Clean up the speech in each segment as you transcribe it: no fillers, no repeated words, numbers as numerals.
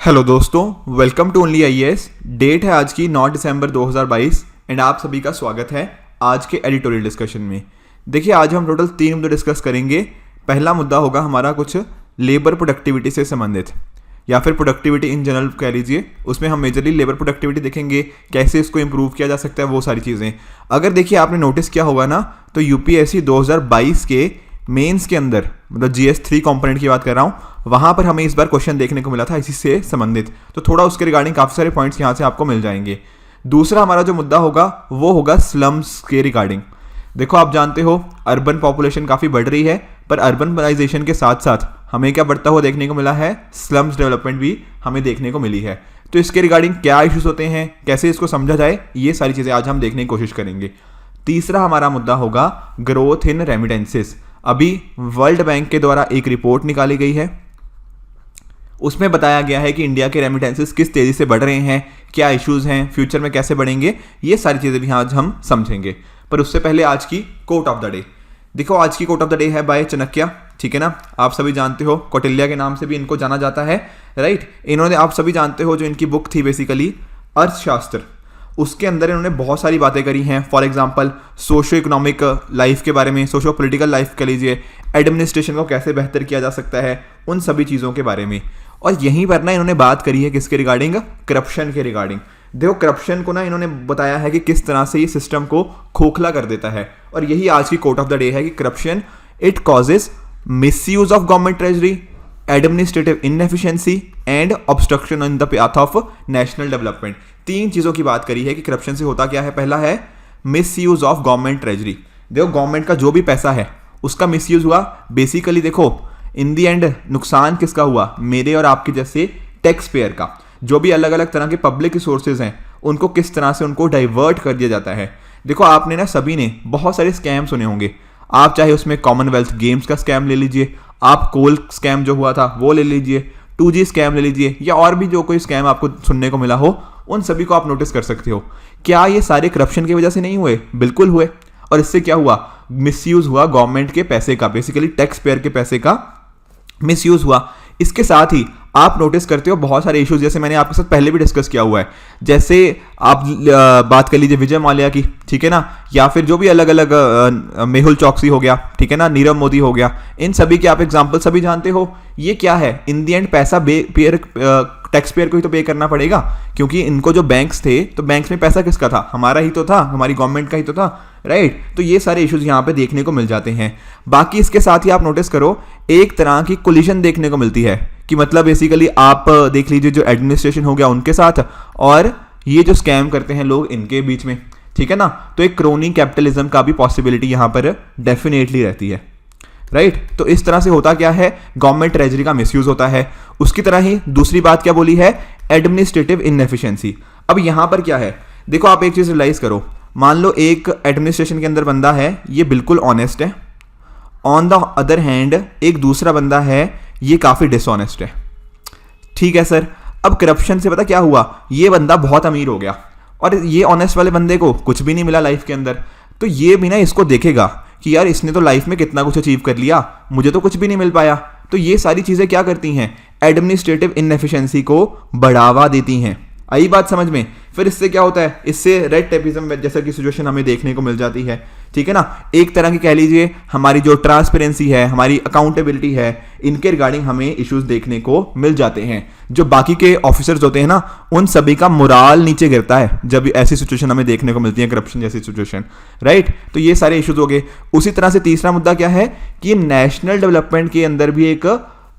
Hello दोस्तों, welcome to only IAS. Date है आज की 9 दिसंबर 2022 एंड आप सभी का स्वागत है आज के एडिटोरियल डिस्कशन में। देखिए, आज हम टोटल 3 मुद्दे डिस्कस करेंगे। पहला मुद्दा होगा हमारा कुछ लेबर प्रोडक्टिविटी से संबंधित या फिर प्रोडक्टिविटी इन जनरल कह लीजिए। उसमें हम मेजरली लेबर प्रोडक्टिविटी देखेंगे, कैसे इसको इंप्रूव किया जा सकता है, वो सारी चीज़ें। अगर देखिए आपने नोटिस किया होगा ना, तो यूपीएससी 2022 के मेंस के अंदर, मतलब GS3 कंपोनेंट की बात कर रहा हूँ, वहाँ पर हमें इस बार क्वेश्चन देखने को मिला था इसी से संबंधित। तो थोड़ा उसके रिगार्डिंग काफ़ी सारे पॉइंट्स यहाँ से आपको मिल जाएंगे। दूसरा हमारा जो मुद्दा होगा वो होगा स्लम्स के रिगार्डिंग। देखो, आप जानते हो अर्बन पॉपुलेशन काफ़ी बढ़ रही है, पर अर्बनाइजेशन के साथ साथ हमें क्या बढ़ता हुआ देखने को मिला है, स्लम्स डेवलपमेंट भी हमें देखने को मिली है। तो इसके रिगार्डिंग क्या इश्यूज होते हैं, कैसे इसको समझा जाए, ये सारी चीज़ें आज हम देखने की कोशिश करेंगे। तीसरा हमारा मुद्दा होगा ग्रोथ इन रेमिटेंसेस। अभी वर्ल्ड बैंक के द्वारा एक रिपोर्ट निकाली गई है, उसमें बताया गया है कि इंडिया के रेमिटेंसेस किस तेज़ी से बढ़ रहे हैं, क्या इश्यूज हैं, फ्यूचर में कैसे बढ़ेंगे, ये सारी चीज़ें भी आज हम समझेंगे। पर उससे पहले आज की कोट ऑफ द डे। देखो, आज की कोट ऑफ द डे है बाय चाणक्य, ठीक है ना। आप सभी जानते हो, कौटिल्य के नाम से भी इनको जाना जाता है, राइट। इन्होंने, आप सभी जानते हो, जो इनकी बुक थी बेसिकली अर्थशास्त्र, उसके अंदर इन्होंने बहुत सारी बातें करी हैं। For example socio economic life के बारे में, सोशो पॉलिटिकल लाइफ कह लीजिए, एडमिनिस्ट्रेशन को कैसे बेहतर किया जा सकता है, उन सभी चीज़ों के बारे में। और यहीं पर ना इन्होंने बात करी है किसके रिगार्डिंग, करप्शन के रिगार्डिंग। देखो, करप्शन को ना इन्होंने बताया है कि किस तरह से ये सिस्टम को खोखला कर देता है, और यही आज की कोट ऑफ द डे है कि corruption it causes misuse of government treasury, administrative inefficiency and obstruction in the path of national development. 3 चीज़ों की बात करी है कि करप्शन से होता क्या है। पहला है मिसयूज ऑफ गवर्नमेंट ट्रेजरी। देखो, गवर्नमेंट का जो भी पैसा है उसका मिसयूज हुआ। बेसिकली देखो, इन दी एंड नुकसान किसका हुआ, मेरे और आपके जैसे टैक्स पेयर का। जो भी अलग अलग तरह के पब्लिक रिसोर्सेज हैं उनको किस तरह से उनको डाइवर्ट कर दिया जाता है। देखो, आपने ना सभी ने बहुत सारे स्कैम सुने होंगे। आप चाहे उसमें कॉमनवेल्थ गेम्स का स्कैम ले लीजिए, आप कोल स्कैम जो हुआ था वो ले लीजिए, 2G स्कैम ले लीजिए, या और भी जो कोई स्कैम आपको सुनने को मिला हो, उन सभी को आप नोटिस कर सकते हो। क्या ये सारे करप्शन की वजह से नहीं हुए? बिल्कुल हुए। और इससे क्या हुआ, मिसयूज हुआ गवर्नमेंट के पैसे का, बेसिकली टैक्स पेयर के पैसे का मिसयूज हुआ। इसके साथ ही आप नोटिस करते हो बहुत सारे इश्यूज, जैसे मैंने आपके साथ पहले भी डिस्कस किया हुआ है। जैसे आप बात कर लीजिए विजय माल्या की, ठीक है ना, या फिर जो भी अलग अलग मेहुल चौकसी हो गया, ठीक है ना, नीरव मोदी हो गया, इन सभी के आप एग्जाम्पल सभी जानते हो। ये क्या है, इन दी एंड पैसा टैक्स पेयर को ही तो पे करना पड़ेगा, क्योंकि इनको जो बैंक्स थे, तो बैंक्स में पैसा किसका था, हमारा ही तो था, हमारी गवर्नमेंट का ही तो था, राइट। तो ये सारे इश्यूज यहाँ पे देखने को मिल जाते हैं। बाकी इसके साथ ही आप नोटिस करो, एक तरह की कोलिशन देखने को मिलती है, कि मतलब बेसिकली आप देख लीजिए जो एडमिनिस्ट्रेशन हो गया उनके साथ, और ये जो स्कैम करते हैं लोग, इनके बीच में, ठीक है ना। तो एक क्रोनी कैपिटलिज्म का भी पॉसिबिलिटी यहाँ पर डेफिनेटली रहती है, राइट। तो इस तरह से होता क्या है, गवर्नमेंट ट्रेजरी का मिसयूज होता है। उसकी तरह ही दूसरी बात क्या बोली है, एडमिनिस्ट्रेटिव इनएफिशिएंसी। अब यहां पर क्या है, देखो आप एक चीज रियलाइज करो, मान लो एक एडमिनिस्ट्रेशन के अंदर बंदा है, ये बिल्कुल ऑनेस्ट है, ऑन द अदर हैंड एक दूसरा बंदा है, ये काफी डिसऑनेस्ट है, ठीक है सर। अब करप्शन से पता क्या हुआ, ये बंदा बहुत अमीर हो गया और ये ऑनेस्ट वाले बंदे को कुछ भी नहीं मिला लाइफ के अंदर। तो ये भी ना इसको देखेगा कि यार इसने तो लाइफ में कितना कुछ अचीव कर लिया, मुझे तो कुछ भी नहीं मिल पाया। तो ये सारी चीजें क्या करती हैं, एडमिनिस्ट्रेटिव इनएफिशिएंसी को बढ़ावा देती हैं। आई बात समझ में। फिर इससे क्या होता है, इससे रेड टेपिज्म जैसा की सिचुएशन हमें देखने को मिल जाती है, ठीक है ना। एक तरह की कह लीजिए हमारी जो ट्रांसपेरेंसी है, हमारी अकाउंटेबिलिटी है, इनके रिगार्डिंग हमें इश्यूज देखने को मिल जाते हैं। जो बाकी के ऑफिसर्स होते हैं ना, उन सभी का मोराल नीचे गिरता है जब ऐसी सिचुएशन हमें देखने को मिलती है, करप्शन जैसी सिचुएशन, राइट। तो ये सारे इश्यूज हो गए। उसी तरह से तीसरा मुद्दा क्या है कि नेशनल डेवलपमेंट के अंदर भी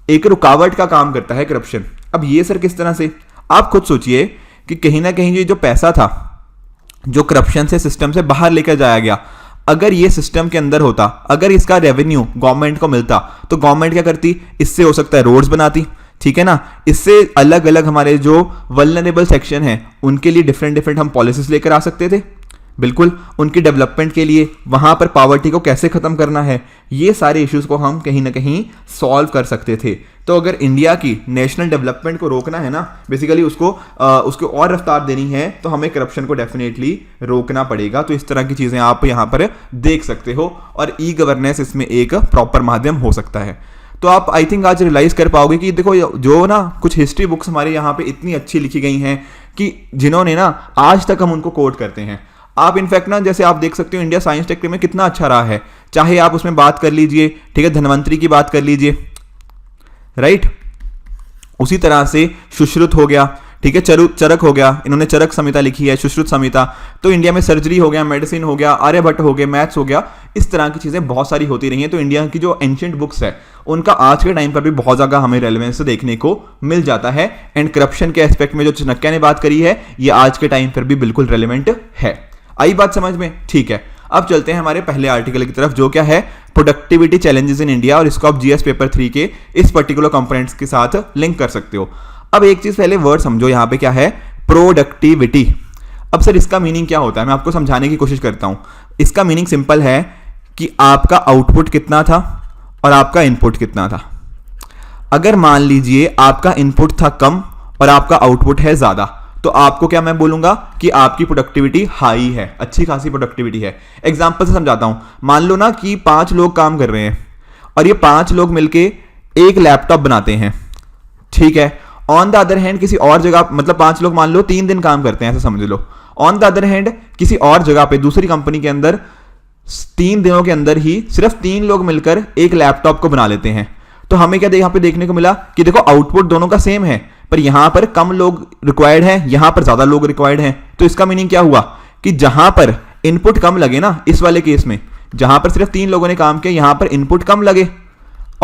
एक रुकावट का काम करता है करप्शन। अब ये सर किस तरह से, आप खुद सोचिए कि कहीं ना कहीं ये जो पैसा था जो करप्शन से सिस्टम से बाहर लेकर जाया गया, अगर ये सिस्टम के अंदर होता, अगर इसका रेवेन्यू गवर्नमेंट को मिलता, तो गवर्नमेंट क्या करती, इससे हो सकता है रोड्स बनाती, ठीक है ना। इससे अलग अलग हमारे जो वल्नरेबल सेक्शन हैं उनके लिए डिफरेंट हम पॉलिसीज लेकर आ सकते थे, बिल्कुल उनकी डेवलपमेंट के लिए। वहां पर पॉवर्टी को कैसे खत्म करना है, ये सारे इश्यूज को हम कहीं ना कहीं सॉल्व कर सकते थे। तो अगर इंडिया की नेशनल डेवलपमेंट को रोकना है ना, बेसिकली उसको और रफ्तार देनी है, तो हमें करप्शन को डेफिनेटली रोकना पड़ेगा। तो इस तरह की चीजें आप यहां पर देख सकते हो, और ई गवर्नेंस इसमें एक प्रॉपर माध्यम हो सकता है। तो आप आई थिंक आज रियलाइज कर पाओगे कि देखो जो ना कुछ हिस्ट्री बुक्स हमारे यहाँ पे इतनी अच्छी लिखी गई हैं कि जिन्होंने ना आज तक हम उनको कोट करते हैं। आप इनफैक्ट ना जैसे आप देख सकते हो इंडिया साइंस टेक में कितना अच्छा रहा है, चाहे आप उसमें बात कर लीजिए, ठीक है, धन्वंतरी की बात कर लीजिए, राइट, उसी तरह से सुश्रुत हो गया, ठीक है, चरक हो गया, इन्होंने चरक संहिता लिखी है, सुश्रुत संहिता। तो इंडिया में सर्जरी हो गया, मेडिसिन हो गया, आर्यभट्ट हो गया, मैथ्स हो गया, इस तरह की चीजें बहुत सारी होती रही हैं। तो इंडिया की जो एंशिएंट बुक्स है उनका आज के टाइम पर भी बहुत ज्यादा हमें रेलेवेंस देखने को मिल जाता है। एंड करप्शन के एस्पेक्ट में जो चाणक्य ने बात करी है ये आज के टाइम पर भी बिल्कुल रेलिवेंट है। आई बात समझ में? ठीक है, अब चलते हैं हमारे पहले आर्टिकल की तरफ जो क्या है, प्रोडक्टिविटी चैलेंजेस इन इंडिया, और इसको आप जीएस पेपर 3 के इस पर्टिकुलर कंपोनेंट्स के साथ लिंक कर सकते हो। अब एक चीज पहले वर्ड समझो, यहां पे क्या है, प्रोडक्टिविटी। अब सर इसका मीनिंग क्या होता है, मैं आपको समझाने की कोशिश करता हूं। इसका मीनिंग सिंपल है कि आपका आउटपुट कितना था और आपका इनपुट कितना था। अगर मान लीजिए आपका इनपुट था कम और आपका आउटपुट है ज्यादा, तो आपको क्या मैं बोलूंगा कि आपकी प्रोडक्टिविटी हाई है, अच्छी खासी प्रोडक्टिविटी है। एग्जांपल से समझाता हूं, मान लो ना कि 5 लोग काम कर रहे हैं और ये 5 लोग मिलके एक लैपटॉप बनाते हैं, ठीक है। ऑन द अदर हैंड किसी और जगह, मतलब 5 लोग मान लो 3 दिन काम करते हैं, ऐसा समझ लो। ऑन द अदर हैंड किसी और जगह पे दूसरी कंपनी के अंदर 3 दिनों के अंदर ही सिर्फ 3 लोग मिलकर एक लैपटॉप को बना लेते हैं। तो हमें क्या यहाँ पे देखने को मिला कि देखो आउटपुट दोनों का सेम है, पर यहां पर कम लोग रिक्वायर्ड हैं, यहां पर ज्यादा लोग रिक्वायर्ड हैं। तो इसका मीनिंग क्या हुआ कि जहां पर इनपुट कम लगे ना, इस वाले केस में जहां पर सिर्फ 3 लोगों ने काम किया, यहां पर इनपुट कम लगे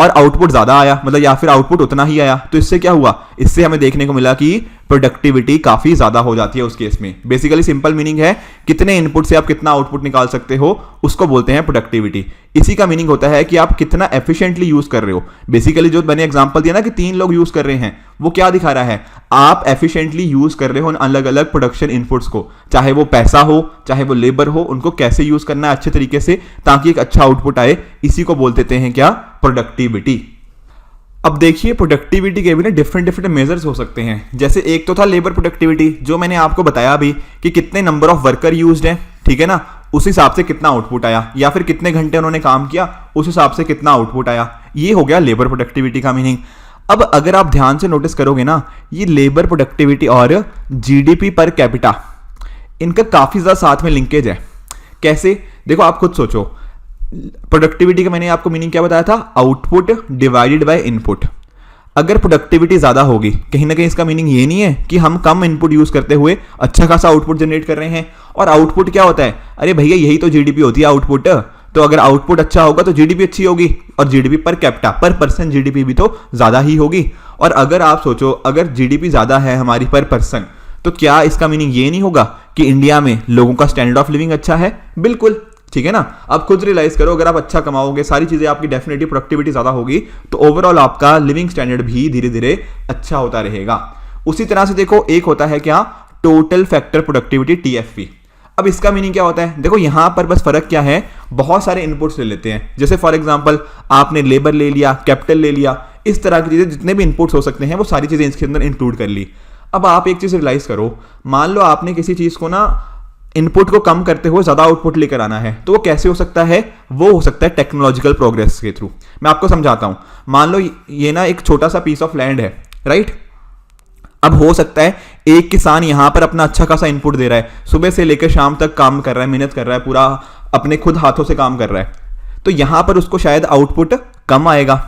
और आउटपुट ज्यादा आया, मतलब या फिर आउटपुट उतना ही आया। तो इससे क्या हुआ, इससे हमें देखने को मिला कि प्रोडक्टिविटी काफी ज्यादा हो जाती है उस केस में। बेसिकली सिंपल मीनिंग है कितने इनपुट से आप कितना आउटपुट निकाल सकते हो, उसको बोलते हैं प्रोडक्टिविटी। इसी का मीनिंग होता है कि आप कितना एफिशिएंटली यूज कर रहे हो। बेसिकली जो मैंने एग्जांपल दिया ना कि 3 लोग यूज कर रहे हैं, वो क्या दिखा रहा है, आप एफिशिएंटली यूज कर रहे हो अलग अलग प्रोडक्शन इनपुट्स को, चाहे वो पैसा हो चाहे वो लेबर हो, उनको कैसे यूज करना है अच्छे तरीके से ताकि एक अच्छा आउटपुट आए। इसी को बोल देते हैं क्या, प्रोडक्टिविटी। अब देखिए प्रोडक्टिविटी के भी ना डिफरेंट मेजर्स हो सकते हैं। जैसे एक तो था लेबर प्रोडक्टिविटी, जो मैंने आपको बताया अभी कि कितने नंबर ऑफ वर्कर यूज्ड हैं, ठीक है ना, उस हिसाब से कितना आउटपुट आया, या फिर कितने घंटे उन्होंने काम किया उस हिसाब से कितना आउटपुट आया। ये हो गया लेबर प्रोडक्टिविटी का मीनिंग। अब अगर आप ध्यान से नोटिस करोगे ना, ये लेबर प्रोडक्टिविटी और जीडीपी पर कैपिटा, इनका काफी ज्यादा साथ में लिंकेज है। कैसे, देखो आप खुद सोचो, प्रोडक्टिविटी का मैंने आपको मीनिंग क्या बताया था, आउटपुट डिवाइडेड बाय इनपुट। अगर प्रोडक्टिविटी ज्यादा होगी, कहीं ना कहीं इसका मीनिंग ये नहीं है कि हम कम इनपुट यूज करते हुए अच्छा खासा आउटपुट जनरेट कर रहे हैं। और आउटपुट क्या होता है, अरे भैया यही तो जीडीपी होती है, आउटपुट। तो अगर आउटपुट अच्छा होगा तो जीडीपी अच्छी होगी, और जीडीपी पर कैपिटा, पर पर्सन जीडीपी भी तो ज्यादा ही होगी। और अगर आप सोचो अगर जीडीपी ज्यादा है हमारी पर पर्सन, तो क्या इसका मीनिंग ये नहीं होगा कि इंडिया में लोगों का स्टैंडर्ड ऑफ लिविंग अच्छा है? बिल्कुल, ठीक है ना। आप खुद रियलाइज करो, अगर आप अच्छा कमाओगे, सारी चीजें आपकी डेफिनेटली प्रोडक्टिविटी ज्यादा होगी, तो ओवरऑल आपका लिविंग स्टैंडर्ड भी धीरे धीरे अच्छा होता रहेगा। उसी तरह से देखो एक होता है क्या, टोटल फैक्टर प्रोडक्टिविटी, टीएफपी। अब इसका मीनिंग क्या होता है, देखो यहां पर बस फर्क क्या है, बहुत सारे इनपुट्स ले लेते हैं। जैसे फॉर एग्जांपल आपने लेबर ले लिया, कैपिटल ले लिया, इस तरह की चीजें जितने भी इनपुट्स हो सकते हैं वो सारी चीजें इसके अंदर इंक्लूड कर ली। अब आप एक चीज रियलाइज करो, मान लो आपने किसी चीज को ना इनपुट को कम करते हुए ज्यादा आउटपुट लेकर आना है, तो वो कैसे हो सकता है, वो हो सकता है टेक्नोलॉजिकल प्रोग्रेस के थ्रू। मैं आपको समझाता हूं, मान लो ये ना एक छोटा सा पीस ऑफ लैंड है, राइट। अब हो सकता है एक किसान यहां पर अपना अच्छा खासा इनपुट दे रहा है, सुबह से लेकर शाम तक काम कर रहा है, मेहनत कर रहा है, पूरा अपने खुद हाथों से काम कर रहा है, तो यहां पर उसको शायद आउटपुट कम आएगा।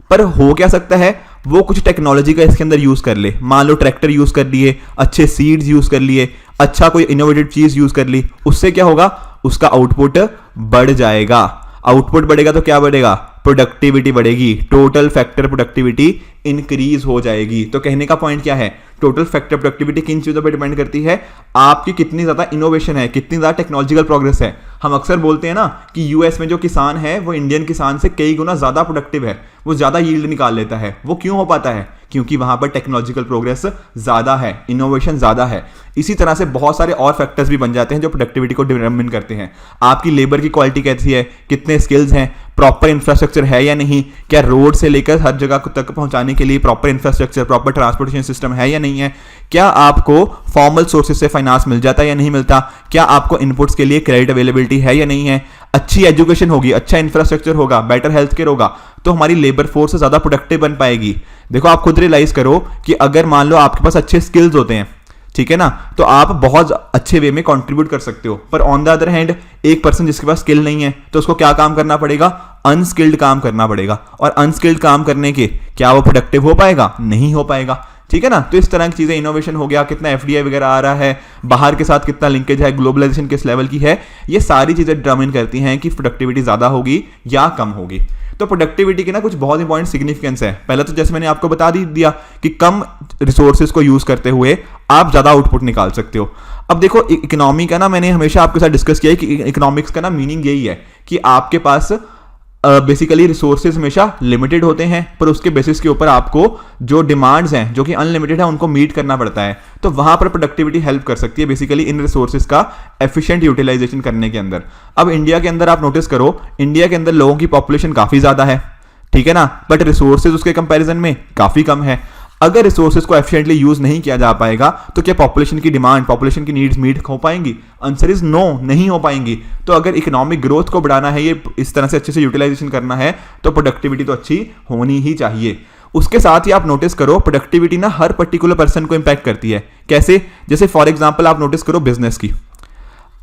पर हो क्या सकता है, वो कुछ टेक्नोलॉजी का इसके अंदर यूज कर ले, मान लो ट्रैक्टर यूज कर लिए, अच्छे सीड्स यूज कर लिए, अच्छा कोई इनोवेटिव चीज यूज कर ली, उससे क्या होगा, उसका आउटपुट बढ़ जाएगा। आउटपुट बढ़ेगा तो क्या बढ़ेगा, प्रोडक्टिविटी बढ़ेगी, टोटल फैक्टर प्रोडक्टिविटी इंक्रीज हो जाएगी। तो कहने का पॉइंट क्या है, टोटल फैक्टर प्रोडक्टिविटी किन चीजों पर डिपेंड करती है, आपकी कितनी ज्यादा इनोवेशन है, कितनी ज्यादा टेक्नोलॉजिकल प्रोग्रेस है। हम अक्सर बोलते हैं ना कि यूएस में जो किसान है वो इंडियन किसान से कई गुना ज्यादा प्रोडक्टिव है, वो ज्यादा यील्ड निकाल लेता है। वो क्यों हो पाता है, क्योंकि वहां पर टेक्नोलॉजिकल प्रोग्रेस ज्यादा है, इनोवेशन ज्यादा है। इसी तरह से बहुत सारे और फैक्टर्स भी बन जाते हैं जो प्रोडक्टिविटी को डिटरमिन करते हैं। आपकी लेबर की क्वालिटी कैसी है, कितने स्किल्स हैं, प्रॉपर इंफ्रास्ट्रक्चर है या नहीं, क्या रोड से लेकर हर जगह तक पहुंचाने के लिए proper infrastructure, proper transportation system है या नहीं है, क्या आपको फॉर्मल सोर्सेज से फाइनेंस मिल जाता है या नहीं मिलता, क्या आपको इनपुट्स के लिए क्रेडिट अवेलेबिलिटी है या नहीं है, अच्छी एजुकेशन होगी, अच्छा इंफ्रास्ट्रक्चर होगा, बेटर हेल्थ केयर होगा, तो हमारी लेबर फोर्स ज़्यादा प्रोडक्टिव बन पाएगी। देखो आप खुद रियलाइज करो कि अगर मान लो आपके पास अच्छे स्किल्स होते हैं, ठीक है ना, तो आप बहुत अच्छे वे में कंट्रीब्यूट कर सकते हो। पर ऑन द अदर हैंड एक पर्सन जिसके पास स्किल नहीं है तो उसको क्या काम करना पड़ेगा, अनस्किल्ड काम करना पड़ेगा। और अनस्किल्ड काम करने के क्या वो प्रोडक्टिव हो पाएगा, नहीं हो पाएगा, ठीक है ना। तो इस तरह की चीजें, इनोवेशन हो गया, कितना एफडीआई वगैरह आ रहा है, बाहर के साथ कितना लिंकेज है, ग्लोबलाइजेशन किस लेवल की है, ये सारी चीजें डिटरमिन करती हैं कि प्रोडक्टिविटी ज्यादा होगी या कम होगी। तो प्रोडक्टिविटी के ना कुछ बहुत इंपॉर्टेंट सिग्निफिकेंस है। पहला तो जैसे मैंने आपको बता दिया कि कम रिसोर्सेज को यूज करते हुए आप ज्यादा आउटपुट निकाल सकते हो। अब देखो इकोनॉमी का ना मैंने हमेशा आपके साथ डिस्कस किया है कि इकोनॉमिक्स का ना मीनिंग यही है कि आपके पास बेसिकली रिसोर्सेज हमेशा लिमिटेड होते हैं, पर उसके बेसिस के ऊपर आपको जो डिमांड्स हैं जो कि अनलिमिटेड है उनको मीट करना पड़ता है। तो वहां पर प्रोडक्टिविटी हेल्प कर सकती है बेसिकली इन रिसोर्सेज का एफिशिएंट यूटिलाइजेशन करने के अंदर। अब इंडिया के अंदर आप नोटिस करो, इंडिया के अंदर लोगों की पॉपुलेशन काफी ज्यादा है, ठीक है ना, बट रिसोर्सेज उसके कंपैरिजन में काफी कम है। अगर रिसोर्सेज को एफिशिएंटली यूज नहीं किया जा पाएगा तो क्या पॉपुलेशन की डिमांड, पॉपुलेशन की नीड्स मीट हो पाएंगी? आंसर इज नो, नहीं हो पाएंगी। तो अगर इकोनॉमिक ग्रोथ को बढ़ाना है, ये इस तरह से अच्छे से यूटिलाइजेशन करना है, तो प्रोडक्टिविटी तो अच्छी होनी ही चाहिए। उसके साथ ही आप नोटिस करो प्रोडक्टिविटी ना हर पर्टिकुलर पर्सन को इंपैक्ट करती है। कैसे? जैसे फॉर एग्जांपल आप नोटिस करो बिजनेस की।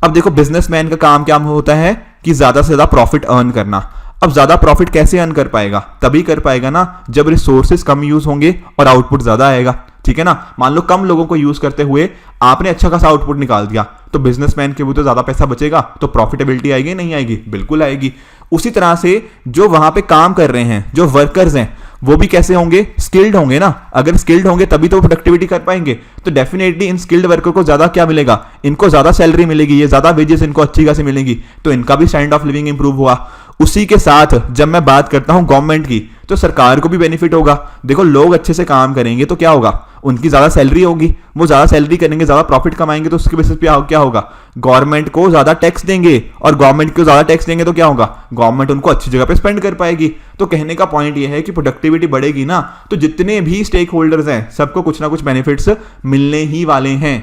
अब देखो बिजनेसमैन का काम क्या होता है कि ज्यादा से ज्यादा प्रॉफिट अर्न करना। अब ज्यादा प्रॉफिट कैसे अर्न कर पाएगा? तभी कर पाएगा ना जब रिसोर्सेज कम यूज होंगे और आउटपुट ज्यादा आएगा, ठीक है ना। मान लो कम लोगों को यूज करते हुए आपने अच्छा खासा आउटपुट निकाल दिया, तो बिजनेसमैन के भी तो ज्यादा पैसा बचेगा, तो प्रॉफिटेबिलिटी आएगी नहीं आएगी? बिल्कुल आएगी। उसी तरह से जो वहां पे काम कर रहे हैं, जो वर्कर्स हैं, वो भी कैसे होंगे? स्किल्ड होंगे ना। अगर स्किल्ड होंगे तभी तो प्रोडक्टिविटी कर पाएंगे। तो डेफिनेटली इन स्किल्ड वर्कर को ज्यादा क्या मिलेगा? इनको ज्यादा सैलरी मिलेगी, ये ज्यादा वेजेस इनको अच्छी खासी मिलेंगी, तो इनका भी स्टैंडर्ड ऑफ लिविंग इंप्रूव हुआ। उसी के साथ जब मैं बात करता हूं गवर्नमेंट की, तो सरकार को भी बेनिफिट होगा। देखो लोग अच्छे से काम करेंगे तो क्या होगा? उनकी ज्यादा सैलरी होगी, वो ज्यादा सैलरी करेंगे, ज्यादा प्रॉफिट कमाएंगे, तो उसके बेसिस पे क्या होगा? गवर्नमेंट को ज्यादा टैक्स देंगे, और गवर्नमेंट को ज्यादा टैक्स देंगे तो क्या होगा? गवर्नमेंट उनको अच्छी जगह पे स्पेंड कर पाएगी। तो कहने का पॉइंट ये है कि प्रोडक्टिविटी बढ़ेगी ना, तो जितने भी स्टेक होल्डर्स हैं सबको कुछ ना कुछ बेनिफिट्स मिलने ही वाले हैं।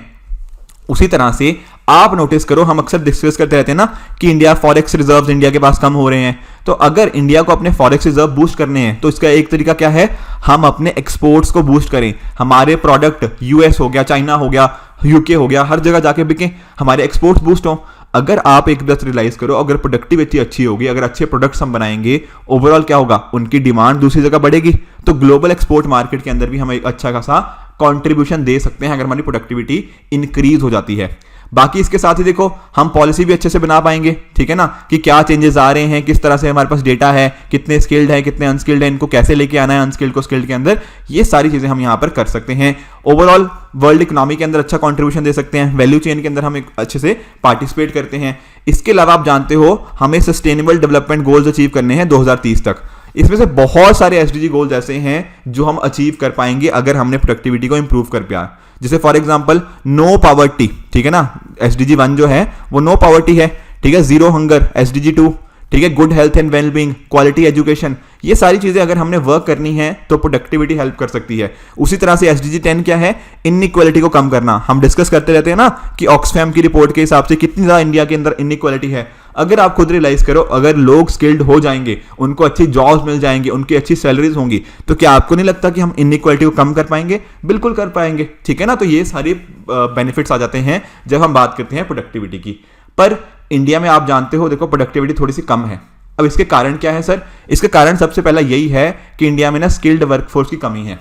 उसी तरह से आप नोटिस करो, हम अक्सर डिस्कस करते रहते हैं ना कि इंडिया फॉरेक्स रिजर्व्स इंडिया के पास कम हो रहे हैं। तो अगर इंडिया को अपने फॉरेक्स रिजर्व बूस्ट करने हैं तो इसका एक तरीका क्या है? हम अपने एक्सपोर्ट्स को बूस्ट करें, हमारे प्रोडक्ट यूएस हो गया, चाइना हो गया, यूके हो गया, हर जगह जाके बिकें, हमारे एक्सपोर्ट्स बूस्ट हो। अगर आप एक बात रियलाइज करो, अगर प्रोडक्टिविटी अच्छी होगी, अगर अच्छे प्रोडक्ट्स हम बनाएंगे, ओवरऑल क्या होगा? उनकी डिमांड दूसरी जगह बढ़ेगी, तो ग्लोबल एक्सपोर्ट मार्केट के अंदर भी हम एक अच्छा खासा कंट्रीब्यूशन दे सकते हैं अगर हमारी प्रोडक्टिविटी इंक्रीज हो जाती है। बाकी इसके साथ ही देखो हम पॉलिसी भी अच्छे से बना पाएंगे, ठीक है ना, कि क्या चेंजेस आ रहे हैं, किस तरह से हमारे पास डेटा है, कितने स्किल्ड है, कितने अनस्किल्ड है, इनको कैसे लेके आना है अनस्किल्ड को स्किल्ड के अंदर, ये सारी चीजें हम यहां पर कर सकते हैं। ओवरऑल वर्ल्ड इकोनॉमी के अंदर अच्छा कंट्रीब्यूशन दे सकते हैं, वैल्यू चेन के अंदर हम एक अच्छे से पार्टिसिपेट करते हैं। इसके अलावा आप जानते हो हमें सस्टेनेबल डेवलपमेंट गोल्स अचीव करने हैं 2030 तक। इसमें से बहुत सारे एसडीजी गोल्स ऐसे हैं जो हम अचीव कर पाएंगे अगर हमने प्रोडक्टिविटी को इंप्रूव कर पाया। जैसे फॉर एग्जांपल नो पॉवर्टी, ठीक है ना, एसडीजी 1 जो है वो नो पॉवर्टी है, ठीक है, जीरो हंगर एसडीजी 2, ठीक है, good health and wellbeing, quality education, ये सारी चीजें अगर हमने वर्क करनी है तो प्रोडक्टिविटी हेल्प कर सकती है। उसी तरह से एसडीजी 10 क्या है? इनइक्वालिटी को कम करना। हम डिस्कस करते रहते हैं ना कि ऑक्सफैम की रिपोर्ट के हिसाब से कितनी ज्यादा इंडिया के अंदर इनइक्वालिटी है। अगर आप खुद रियलाइज करो, अगर लोग स्किल्ड हो जाएंगे, उनको अच्छी जॉब्स मिल जाएंगी, उनकी अच्छी सैलरीज होंगी, तो क्या आपको नहीं लगता कि हम इनइक्वालिटी को कम कर पाएंगे? बिल्कुल कर पाएंगे, ठीक है ना। तो ये सारे बेनिफिट्स आ जाते हैं जब हम बात करते हैं प्रोडक्टिविटी की। पर इंडिया में आप जानते हो, देखो प्रोडक्टिविटी थोड़ी सी कम है। अब इसके कारण क्या है सर? इसके कारण सबसे पहला यही है कि इंडिया में ना स्किल्ड वर्कफोर्स की कमी है।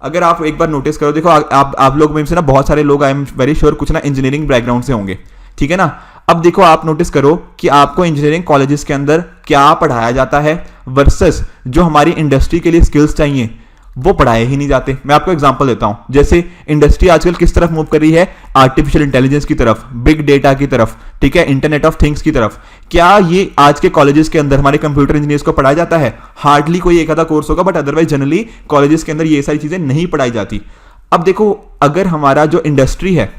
अगर आप एक बार नोटिस करो, देखो आप लोग में से ना बहुत सारे लोग, आई एम वेरी श्योर, कुछ ना इंजीनियरिंग बैकग्राउंड से होंगे, ठीक है ना। अब देखो आप नोटिस करो कि आपको इंजीनियरिंग कॉलेजेस के अंदर क्या पढ़ाया जाता है वर्सेस जो हमारी इंडस्ट्री के लिए स्किल्स चाहिए वो पढ़ाए ही नहीं जाते। मैं आपको एग्जांपल देता हूं, जैसे इंडस्ट्री आजकल किस तरफ मूव कर रही है? आर्टिफिशियल इंटेलिजेंस की तरफ, बिग डेटा की तरफ, ठीक है, इंटरनेट ऑफ थिंग्स की तरफ। क्या ये आज के कॉलेजेस के अंदर हमारे कंप्यूटर इंजीनियर्स को पढ़ाया जाता है? हार्डली कोई एक आधा कोर्स होगा, बट अदरवाइज जनरली कॉलेजेस के अंदर ये सारी चीजें नहीं पढ़ाई जाती। अब देखो अगर हमारा जो इंडस्ट्री है,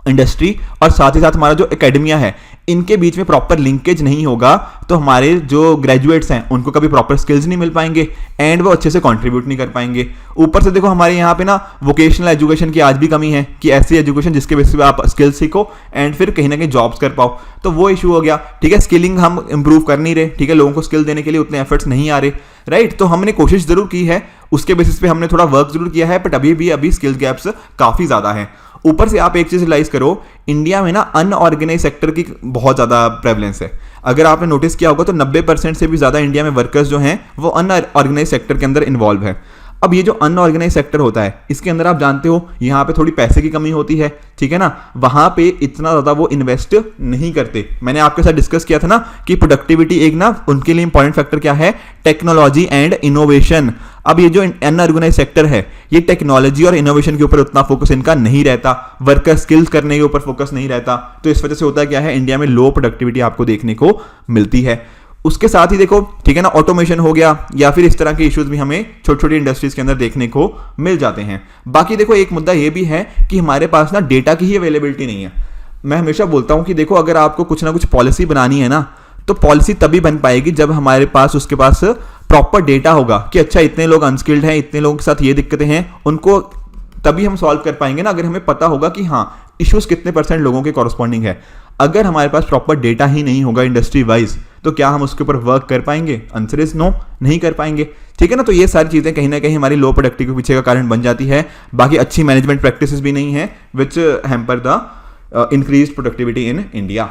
इंडस्ट्री और साथ ही साथ हमारा जो एकेडमिया है, इनके बीच में प्रॉपर लिंकेज नहीं होगा तो हमारे जो ग्रेजुएट्स हैं उनको कभी प्रॉपर स्किल्स नहीं मिल पाएंगे एंड वो अच्छे से कंट्रीब्यूट नहीं कर पाएंगे। ऊपर से देखो हमारे यहाँ पे ना वोकेशनल एजुकेशन की आज भी कमी है कि ऐसी एजुकेशन जिसके बेसिस पे आप स्किल्स सीखो एंड फिर कहीं ना कहीं जॉब्स कर पाओ, तो वो इशू हो गया। ठीक है, स्किलिंग हम इंप्रूव कर नहीं रहे, ठीक है, लोगों को स्किल देने के लिए उतने एफर्ट्स नहीं आ रहे, राइट। तो हमने कोशिश जरूर की है, उसके बेसिस पे हमने थोड़ा वर्क जरूर किया है, बट अभी स्किल्स गैप्स काफी ज्यादा है। ऊपर से आप एक चीज रियलाइज करो, इंडिया में ना अनऑर्गेनाइज सेक्टर की बहुत ज्यादा प्रेवलेंस है। अगर आपने नोटिस किया होगा तो 90% से भी ज्यादा इंडिया में वर्कर्स जो हैं वो अनऑर्गेनाइज सेक्टर के अंदर इन्वॉल्व है। अब ये जो अनऑर्गेनाइज सेक्टर होता है इसके अंदर आप जानते हो यहाँ पे थोड़ी पैसे की कमी होती है, ठीक है ना, वहां पे इतना ज्यादा वो इन्वेस्ट नहीं करते। मैंने आपके साथ डिस्कस किया था ना कि प्रोडक्टिविटी एक ना उनके लिए इंपॉर्टेंट फैक्टर क्या है, टेक्नोलॉजी एंड इनोवेशन। अब ये जो अनऑर्गेनाइज सेक्टर है ये टेक्नोलॉजी और इनोवेशन के ऊपर उतना फोकस इनका नहीं रहता, वर्कर स्किल्स करने के ऊपर फोकस नहीं रहता, तो इस वजह से होता क्या है, इंडिया में लो प्रोडक्टिविटी आपको देखने को मिलती है। उसके साथ ही देखो, ठीक है ना, ऑटोमेशन हो गया या फिर इस तरह के इश्यूज भी हमें छोटी छोटी इंडस्ट्रीज के अंदर देखने को मिल जाते हैं। बाकी देखो एक मुद्दा ये भी है कि हमारे पास ना डेटा की ही अवेलेबिलिटी नहीं है। मैं हमेशा बोलता हूं कि देखो अगर आपको कुछ ना कुछ पॉलिसी बनानी है ना तो पॉलिसी तभी बन पाएगी जब हमारे पास उसके पास प्रॉपर डेटा होगा कि अच्छा इतने लोग अनस्किल्ड हैं, इतने लोगों के साथ ये दिक्कतें हैं, उनको तभी हम सॉल्व कर पाएंगे ना अगर हमें पता होगा कि हाँ इश्यूज कितने % लोगों के कॉरस्पॉन्डिंग है। अगर हमारे पास प्रॉपर डेटा ही नहीं होगा इंडस्ट्री वाइज तो क्या हम उसके ऊपर वर्क कर पाएंगे? आंसर इज नो, नहीं कर पाएंगे। ठीक है ना, तो ये सारी चीजें कहीं ना कहीं हमारी लो प्रोडक्टिविटी के पीछे का कारण बन जाती है। बाकी अच्छी मैनेजमेंट प्रैक्टिसेस भी नहीं है which hamper the increased productivity in India.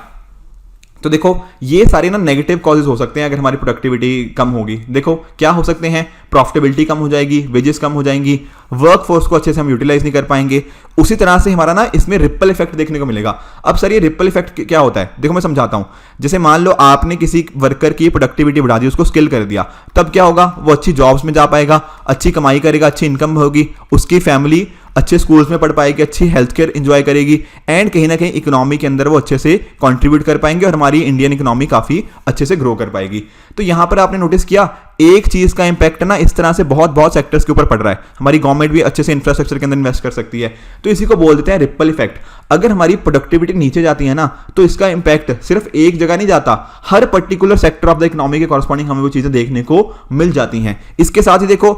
तो देखो ये सारे ना नेगेटिव कॉजेज हो सकते हैं अगर हमारी प्रोडक्टिविटी कम होगी। देखो क्या हो सकते हैं, प्रॉफिटेबिलिटी कम हो जाएगी, वेजेस कम हो जाएंगी, वर्क फोर्स को अच्छे से हम यूटिलाइज नहीं कर पाएंगे। उसी तरह से हमारा ना इसमें रिपल इफेक्ट देखने को मिलेगा। अब सर ये रिपल इफेक्ट क्या होता है, देखो मैं समझाता हूं। जैसे मान लो आपने किसी वर्कर की प्रोडक्टिविटी बढ़ा दी, उसको स्किल कर दिया, तब क्या होगा, वो अच्छी जॉब्स में जा पाएगा, अच्छी कमाई करेगा, अच्छी इनकम होगी, उसकी फैमिली अच्छे स्कूल्स में पढ़ पाएगी, अच्छी हेल्थ केयर एंजॉय करेगी एंड कहीं ना कहीं इकोनॉमी के अंदर वो अच्छे से कंट्रीब्यूट कर पाएंगे और हमारी इंडियन इकोनॉमी काफी अच्छे से ग्रो कर पाएगी। तो यहां पर आपने नोटिस किया एक चीज का इंपैक्ट ना इस तरह से बहुत सेक्टर्स के ऊपर पड़ रहा है। हमारी गवर्नमेंट भी अच्छे से इंफ्रास्ट्रक्चर के अंदर इन्वेस्ट कर सकती है, तो इसी को बोल देते हैं रिपल इफेक्ट। अगर हमारी प्रोडक्टिविटी नीचे जाती है ना तो इसका इंपैक्ट सिर्फ एक जगह नहीं जाता, हर particular sector of the economy के कॉरस्पॉन्डिंग हमें वो चीजें देखने को मिल जाती हैं। इसके साथ ही देखो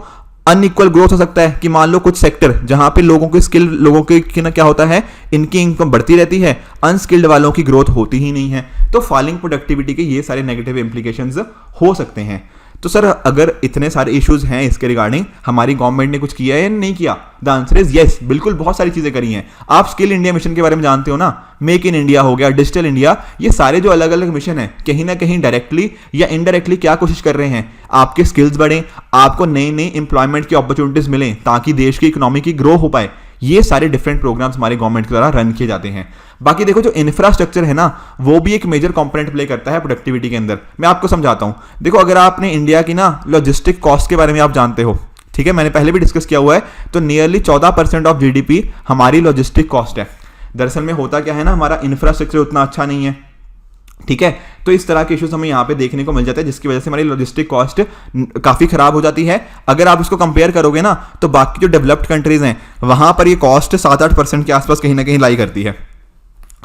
अनइक्वल ग्रोथ हो सकता है कि मान लो कुछ सेक्टर जहां पे लोगों की स्किल, लोगों की ना क्या होता है, इनकी इनकम बढ़ती रहती है, अनस्किल्ड वालों की ग्रोथ होती ही नहीं है। तो फॉलिंग प्रोडक्टिविटी के ये सारे नेगेटिव इंप्लीकेशंस हो सकते हैं। तो सर अगर इतने सारे इश्यूज हैं इसके रिगार्डिंग, हमारी गवर्नमेंट ने कुछ किया है या नहीं किया? द आंसर इज यस, बिल्कुल बहुत सारी चीजें करी हैं। आप स्किल इंडिया मिशन के बारे में जानते हो ना, मेक इन इंडिया हो गया, डिजिटल इंडिया, ये सारे जो अलग अलग मिशन है कहीं ना कहीं डायरेक्टली या इनडायरेक्टली क्या कोशिश कर रहे हैं, आपके स्किल्स बढ़े, आपको नई नई इंप्लॉयमेंट की अपॉर्चुनिटीज मिले ताकि देश की इकोनॉमी की ग्रो हो पाए। ये सारे डिफरेंट प्रोग्राम्स हमारे गवर्नमेंट के द्वारा रन किए जाते हैं। बाकी देखो जो इंफ्रास्ट्रक्चर है ना वो भी एक मेजर कंपोनेंट प्ले करता है प्रोडक्टिविटी के अंदर। मैं आपको समझाता हूं। देखो अगर आपने इंडिया की ना लॉजिस्टिक कॉस्ट के बारे में आप जानते हो, ठीक है, मैंने पहले भी डिस्कस किया हुआ है, तो नियरली 14% ऑफ जीडीपी हमारी लॉजिस्टिक कॉस्ट है। दरअसल में होता क्या है ना, हमारा इंफ्रास्ट्रक्चर उतना अच्छा नहीं है, ठीक है, तो इस तरह के इश्यूज हमें यहाँ पे देखने को मिल जाते हैं जिसकी वजह से हमारी लॉजिस्टिक कॉस्ट काफी खराब हो जाती है। अगर आप इसको कंपेयर करोगे ना तो बाकी जो डेवलप्ड कंट्रीज हैं वहां पर ये कॉस्ट 7-8% के आसपास कहीं ना कहीं लाई करती है।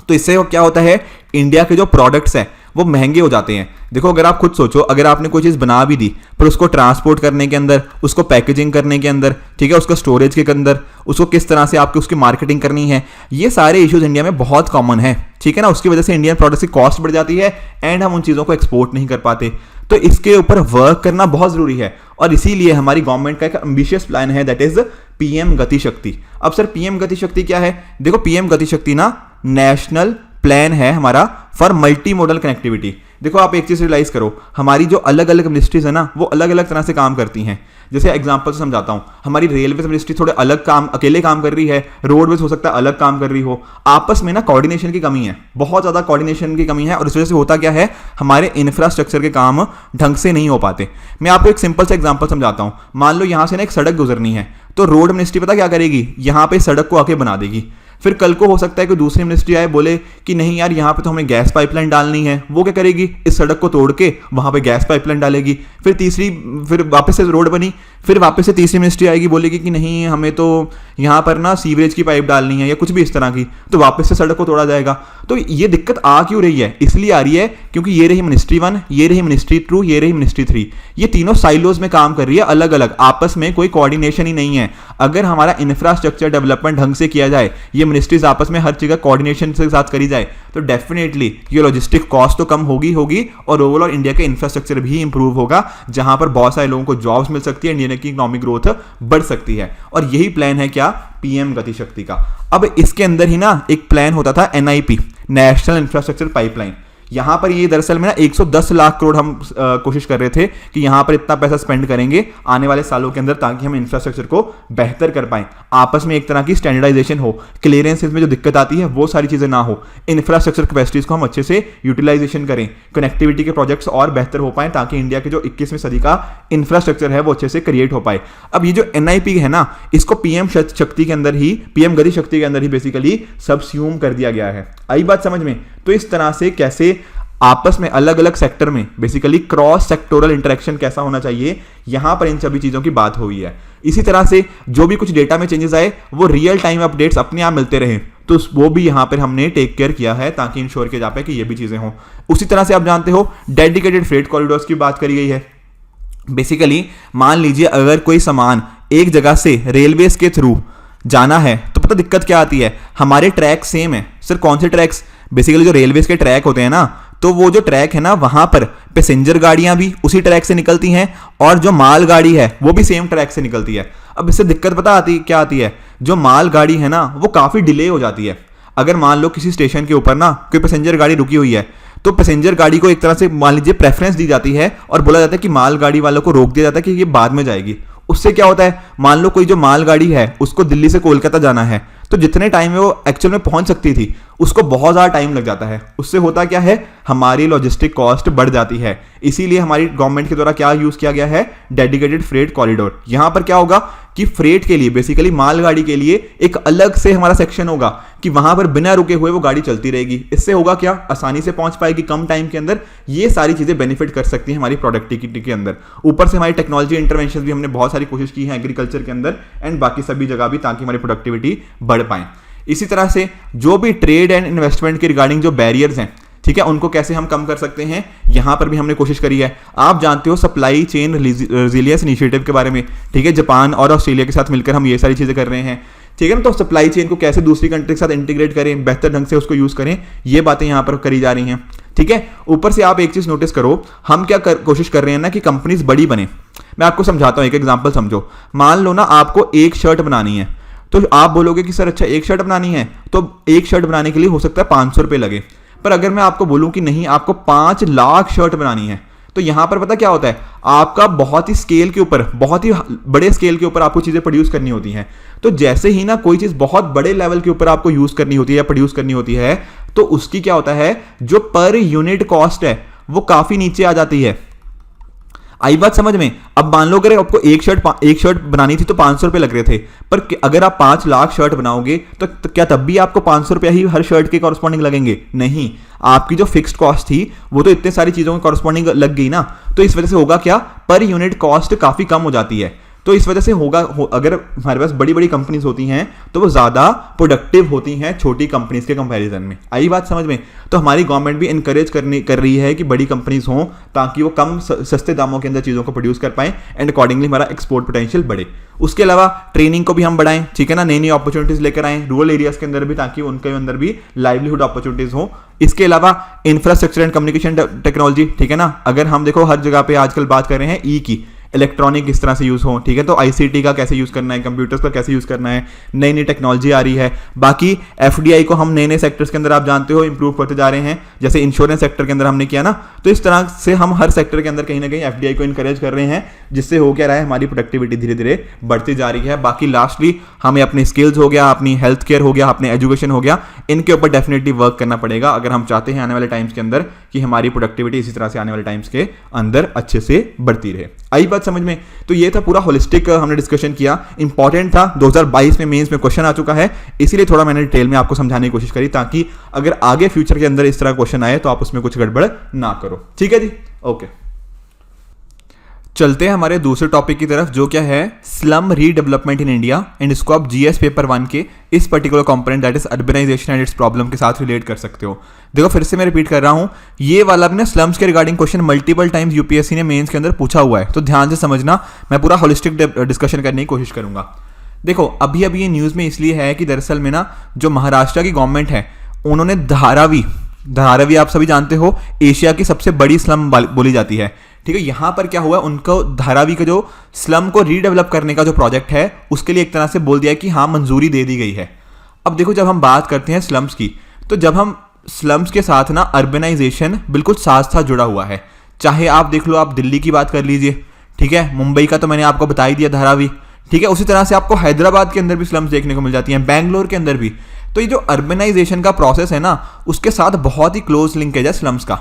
तो इससे क्या होता है, इंडिया के जो प्रोडक्ट्स हैं वो महंगे हो जाते हैं। देखो अगर आप खुद सोचो, अगर आपने कोई चीज बना भी दी पर उसको ट्रांसपोर्ट करने के अंदर, उसको पैकेजिंग करने के अंदर, ठीक है, उसका स्टोरेज के अंदर, उसको किस तरह से आपको उसकी मार्केटिंग करनी है, ये सारे इश्यूज इंडिया में बहुत कॉमन है, ठीक है ना। उसकी वजह से इंडियन प्रोडक्ट्स की कॉस्ट बढ़ जाती है एंड हम उन चीजों को एक्सपोर्ट नहीं कर पाते। तो इसके ऊपर वर्क करना बहुत जरूरी है और इसीलिए हमारी गवर्नमेंट का एक एम्बिशियस प्लान है, दैट इज पीएम गति शक्ति। अब सर पीएम गति शक्ति क्या है? देखो पीएम गति शक्ति ना नेशनल प्लान है हमारा फॉर मल्टी मोडल कनेक्टिविटी। देखो आप एक चीज रियलाइज करो, हमारी जो अलग अलग मिनिस्ट्रीज है ना वो अलग अलग तरह से काम करती हैं। जैसे एग्जांपल से समझाता हूं, हमारी रेलवे मिनिस्ट्री थोड़े अलग काम अकेले काम कर रही है, रोडवेज हो सकता है अलग काम कर रही हो। आपस में ना कोऑर्डिनेशन की कमी है, बहुत ज्यादा कोऑर्डिनेशन की कमी है और इस वजह से होता क्या है, हमारे इंफ्रास्ट्रक्चर के काम ढंग से नहीं हो पाते। मैं आपको एक सिंपल सा एग्जांपल समझाता हूं। मान लो यहां से ना एक सड़क गुजरनी है, तो रोड मिनिस्ट्री पता क्या करेगी, यहां पे सड़क को आके बना देगी। फिर कल को हो सकता है कि दूसरी मिनिस्ट्री आए बोले कि नहीं यार यहाँ पे तो हमें गैस पाइपलाइन डालनी है, वो क्या करेगी, इस सड़क को तोड़ के वहां पे गैस पाइपलाइन डालेगी। फिर वापस से रोड बनी, फिर वापस से तीसरी मिनिस्ट्री आएगी, बोलेगी कि नहीं हमें तो यहाँ पर ना सीवरेज की पाइप डालनी है या कुछ भी इस तरह की, तो वापस से सड़क को तोड़ा जाएगा। तो ये दिक्कत आ क्यों रही है? इसलिए आ रही है क्योंकि ये रही मिनिस्ट्री 1, ये रही मिनिस्ट्री 2, ये रही मिनिस्ट्री 3, ये तीनों साइलोज में काम कर रही है अलग अलग, आपस में कोई कोऑर्डिनेशन ही नहीं है। अगर हमारा इंफ्रास्ट्रक्चर डेवलपमेंट ढंग से किया जाए, ये मिनिस्ट्रीज आपस में हर जगह कोऑर्डिनेशन के साथ करी जाए, तो डेफिनेटली ये लॉजिस्टिक कॉस्ट तो कम होगी और ओवरऑल इंडिया का इंफ्रास्ट्रक्चर भी इंप्रूव होगा, जहां पर बहुत सारे लोगों को जॉब्स मिल सकती है, इंडिया की इकोनॉमिक ग्रोथ बढ़ सकती है। और यही प्लान है क्या? पीएम गति शक्ति का। अब इसके अंदर ही ना एक प्लान होता था एनआईपी, नेशनल इंफ्रास्ट्रक्चर पाइपलाइन। यहां पर ये दरअसल में ना 110 लाख करोड़ हम कोशिश कर रहे थे कि यहां पर इतना पैसा स्पेंड करेंगे आने वाले सालों के अंदर, ताकि हम इंफ्रास्ट्रक्चर को बेहतर कर पाएं, आपस में एक तरह की स्टैंडर्डाइजेशन हो, क्लियरेंसेस में जो दिक्कत आती है वो सारी चीजें ना हो, इंफ्रास्ट्रक्चर कैपेसिटीज को हम अच्छे से यूटिलाइजेशन करें, कनेक्टिविटी के प्रोजेक्ट्स और बेहतर हो पाए, ताकि इंडिया के जो 21वीं सदी का इंफ्रास्ट्रक्चर है वो अच्छे से क्रिएट हो पाए। अब ये जो एनआईपी है ना, इसको पीएम शक्ति के अंदर ही, पीएम गति शक्ति के अंदर ही बेसिकली सबस्यूम कर दिया गया है। आई बात समझ में? तो इस तरह से कैसे आपस में अलग अलग सेक्टर में बेसिकली क्रॉस सेक्टोरल इंटरेक्शन कैसा होना चाहिए, यहां पर इन सभी चीजों की बात हुई है। इसी तरह से जो भी कुछ डेटा में चेंजेस आए वो रियल टाइम अपडेट्स अपने आप मिलते रहे, तो वो भी यहां पर हमने टेक केयर किया है, ताकि इंश्योर किया जा पाए कि ये भी चीजें हों। उसी तरह से आप जानते हो डेडिकेटेड फ्रेट कॉरिडोर्स की बात करी गई है। बेसिकली मान लीजिए अगर कोई सामान एक जगह से रेलवेज के थ्रू जाना है, तो पता दिक्कत क्या आती है? हमारे ट्रैक सेम है। सर कौन से ट्रैक्स? बेसिकली जो रेलवेज के ट्रैक होते हैं ना, तो वो जो ट्रैक है ना, वहां पर पैसेंजर गाड़ियां भी उसी ट्रैक से निकलती हैं और जो माल गाड़ी है वो भी सेम ट्रैक से निकलती है। अब इससे दिक्कत पता आती क्या आती है? जो माल गाड़ी है ना वो काफी डिले हो जाती है। अगर मान लो किसी स्टेशन के ऊपर ना कोई पैसेंजर गाड़ी रुकी हुई है, तो पैसेंजर गाड़ी को एक तरह से मान लीजिए प्रेफरेंस दी जाती है और बोला जाता है कि माल गाड़ी वालों को रोक दिया जाता है कि ये बाद में जाएगी। उससे क्या होता है? मान लो कोई जो माल गाड़ी है उसको दिल्ली से कोलकाता जाना है, तो जितने टाइम में वो एक्चुअल में पहुंच सकती थी उसको बहुत ज़्यादा टाइम लग जाता है। उससे होता क्या है? हमारी लॉजिस्टिक कॉस्ट बढ़ जाती है। इसीलिए हमारी गवर्नमेंट के द्वारा क्या यूज किया गया है? Dedicated freight corridor. यहां पर क्या होगा कि फ्रेट के लिए, बेसिकली मालगाड़ी के लिए एक अलग से हमारा सेक्शन होगा कि वहां पर बिना रुके हुए वो गाड़ी चलती रहेगी। इससे होगा क्या? आसानी से पहुंच पाएगी कम टाइम के अंदर। ये सारी चीजें बेनिफिट कर सकती हैं हमारी प्रोडक्टिविटी के अंदर। ऊपर से हमारी टेक्नोलॉजी इंटरवेंशन भी हमने बहुत सारी कोशिश की है एग्रीकल्चर के अंदर एंड बाकी सभी जगह भी, ताकि हमारी प्रोडक्टिविटी बढ़ पाए। इसी तरह से जो भी ट्रेड एंड इन्वेस्टमेंट के रिगार्डिंग जो बैरियर्स हैं, ठीक है, उनको कैसे हम कम कर सकते हैं, यहां पर भी हमने कोशिश करी है। आप जानते हो सप्लाई चेन रेजिलियंस इनिशिएटिव के बारे में, ठीक है, जापान और ऑस्ट्रेलिया के साथ मिलकर हम ये सारी चीजें कर रहे हैं, ठीक है ना। तो सप्लाई चेन को कैसे दूसरी कंट्री के साथ इंटीग्रेट करें, बेहतर ढंग से उसको यूज करें, ये बातें यहां पर करी जा रही हैं, ठीक है। ऊपर से आप एक चीज नोटिस करो, हम क्या कोशिश कर रहे हैं ना कि कंपनीज बड़ी बने। मैं आपको समझाता हूं, एक एग्जांपल समझो। मान लो ना आपको एक शर्ट बनानी है, तो आप बोलोगे कि सर अच्छा एक शर्ट बनानी है, तो एक शर्ट बनाने के लिए हो सकता है 500 रुपए लगे। पर अगर मैं आपको बोलूं कि नहीं आपको 5 लाख शर्ट बनानी है, तो यहां पर पता क्या होता है, आपका बहुत ही स्केल के ऊपर, बहुत ही बड़े स्केल के ऊपर आपको चीजें प्रोड्यूस करनी होती हैं। तो जैसे ही ना कोई चीज बहुत बड़े लेवल के ऊपर आपको यूज करनी होती है या प्रोड्यूस करनी होती है, तो उसकी क्या होता है, जो पर यूनिट कॉस्ट है वो काफी नीचे आ जाती है। आई बात समझ में? अब मान लो अगर आपको एक शर्ट बनानी थी तो 500 रुपए लग रहे थे, पर अगर आप 5 लाख शर्ट बनाओगे तो क्या तब भी आपको 500 रुपया ही हर शर्ट के कॉरस्पॉन्डिंग लगेंगे? नहीं, आपकी जो फिक्स्ड कॉस्ट थी वो तो इतने सारी चीजों के कॉरस्पॉन्डिंग लग गई ना। तो इस वजह से होगा क्या, पर यूनिट कॉस्ट काफी कम हो जाती है। तो इस वजह से होगा अगर हमारे पास बड़ी बड़ी कंपनीज होती हैं तो वो ज्यादा प्रोडक्टिव होती हैं छोटी कंपनीज के कंपैरिजन में। आई बात समझ में? तो हमारी गवर्नमेंट भी इनकरेज कर रही है कि बड़ी कंपनीज हों, ताकि वो कम सस्ते दामों के अंदर चीजों को प्रोड्यूस कर पाएं एंड अकॉर्डिंगली हमारा एक्सपोर्ट पोटेंशियल बढ़े। उसके अलावा ट्रेनिंग को भी हम बढ़ाएं, ठीक है ना, नई नई अपॉर्चुनिटीज लेकर आएं रूरल एरियाज के अंदर भी, ताकि उनके अंदर भी लाइवलीहुड अपॉर्चुनिटीज हो। इसके अलावा इंफ्रास्ट्रक्चर एंड कम्युनिकेशन टेक्नोलॉजी, ठीक है ना, अगर हम देखो हर जगह पे आजकल बात कर रहे हैं ई की, इलेक्ट्रॉनिक किस तरह से यूज हो, ठीक है, तो आईसीटी का कैसे यूज करना है, कंप्यूटर्स का कैसे यूज करना है, नई नई टेक्नोलॉजी आ रही है। बाकी एफडीआई को हम नए नए सेक्टर्स के अंदर आप जानते हो इंप्रूव करते जा रहे हैं, जैसे इंश्योरेंस सेक्टर के अंदर हमने किया ना। तो इस तरह से हम हर सेक्टर के अंदर कहीं ना कहीं एफडीआई को इनकरेज कर रहे हैं, जिससे हो क्या रहा है, हमारी प्रोडक्टिविटी धीरे धीरे बढ़ती जा रही है। बाकी लास्टली हमें अपने स्किल्स हो गया, अपनी हेल्थ केयर हो गया, अपने एजुकेशन हो गया, इनके ऊपर डेफिनेटली वर्क करना पड़ेगा अगर हम चाहते हैं आने वाले टाइम्स के अंदर कि हमारी प्रोडक्टिविटी इसी तरह से आने वाले टाइम्स के अंदर अच्छे से बढ़ती रहे। आई बात समझ में? तो ये था पूरा होलिस्टिक हमने डिस्कशन किया, इंपॉर्टेंट था, 2022 में मेंस में क्वेश्चन आ चुका है, इसीलिए थोड़ा मैंने डिटेल में आपको समझाने की कोशिश करी, ताकि अगर आगे फ्यूचर के अंदर इस तरह क्वेश्चन आए तो आप उसमें कुछ गड़बड़ ना करो। ठीक है जी, ओके। चलते हैं हमारे दूसरे टॉपिक की तरफ, जो क्या है slum redevelopment in India, and इसको आप जीएस पेपर 1 के इस particular component that is urbanisation and its problem के साथ रिलेट कर सकते हो। देखो फिर से मैं रिपीट कर रहा हूँ, ये वाला भी ना स्लम्स के regarding question multiple times UPSC ने मेंस के अंदर पूछा हुआ है, तो ध्यान से समझना, मैं पूरा होलिस्टिक डिस्कशन करने की कोशिश करूंगा। देखो अभी अभी ये न्यूज़ में इसलिए है कि दरअसल में ना जो महाराष्ट्र की गवर्नमेंट है उन्होंने धारावी आप सभी जानते हो एशिया की सबसे बड़ी स्लम बोली जाती है, ठीक है। यहां पर क्या हुआ, उनको धारावी का जो स्लम को रीडेवलप करने का जो प्रोजेक्ट है उसके लिए एक तरह से बोल दिया कि हाँ मंजूरी दे दी गई है। अब देखो जब हम बात करते हैं स्लम्स की, तो जब हम स्लम्स के साथ ना अर्बनाइजेशन बिल्कुल साथ साथ जुड़ा हुआ है। चाहे आप देख लो, आप दिल्ली की बात कर लीजिए, ठीक है, मुंबई का तो मैंने आपको बता ही दिया धारावी, ठीक है। उसी तरह से आपको हैदराबाद के अंदर भी स्लम्स देखने को मिल जाती हैं, बैंगलोर के अंदर भी। तो ये जो अर्बनाइजेशन का प्रोसेस है ना उसके साथ बहुत ही क्लोज लिंकेज है स्लम्स का।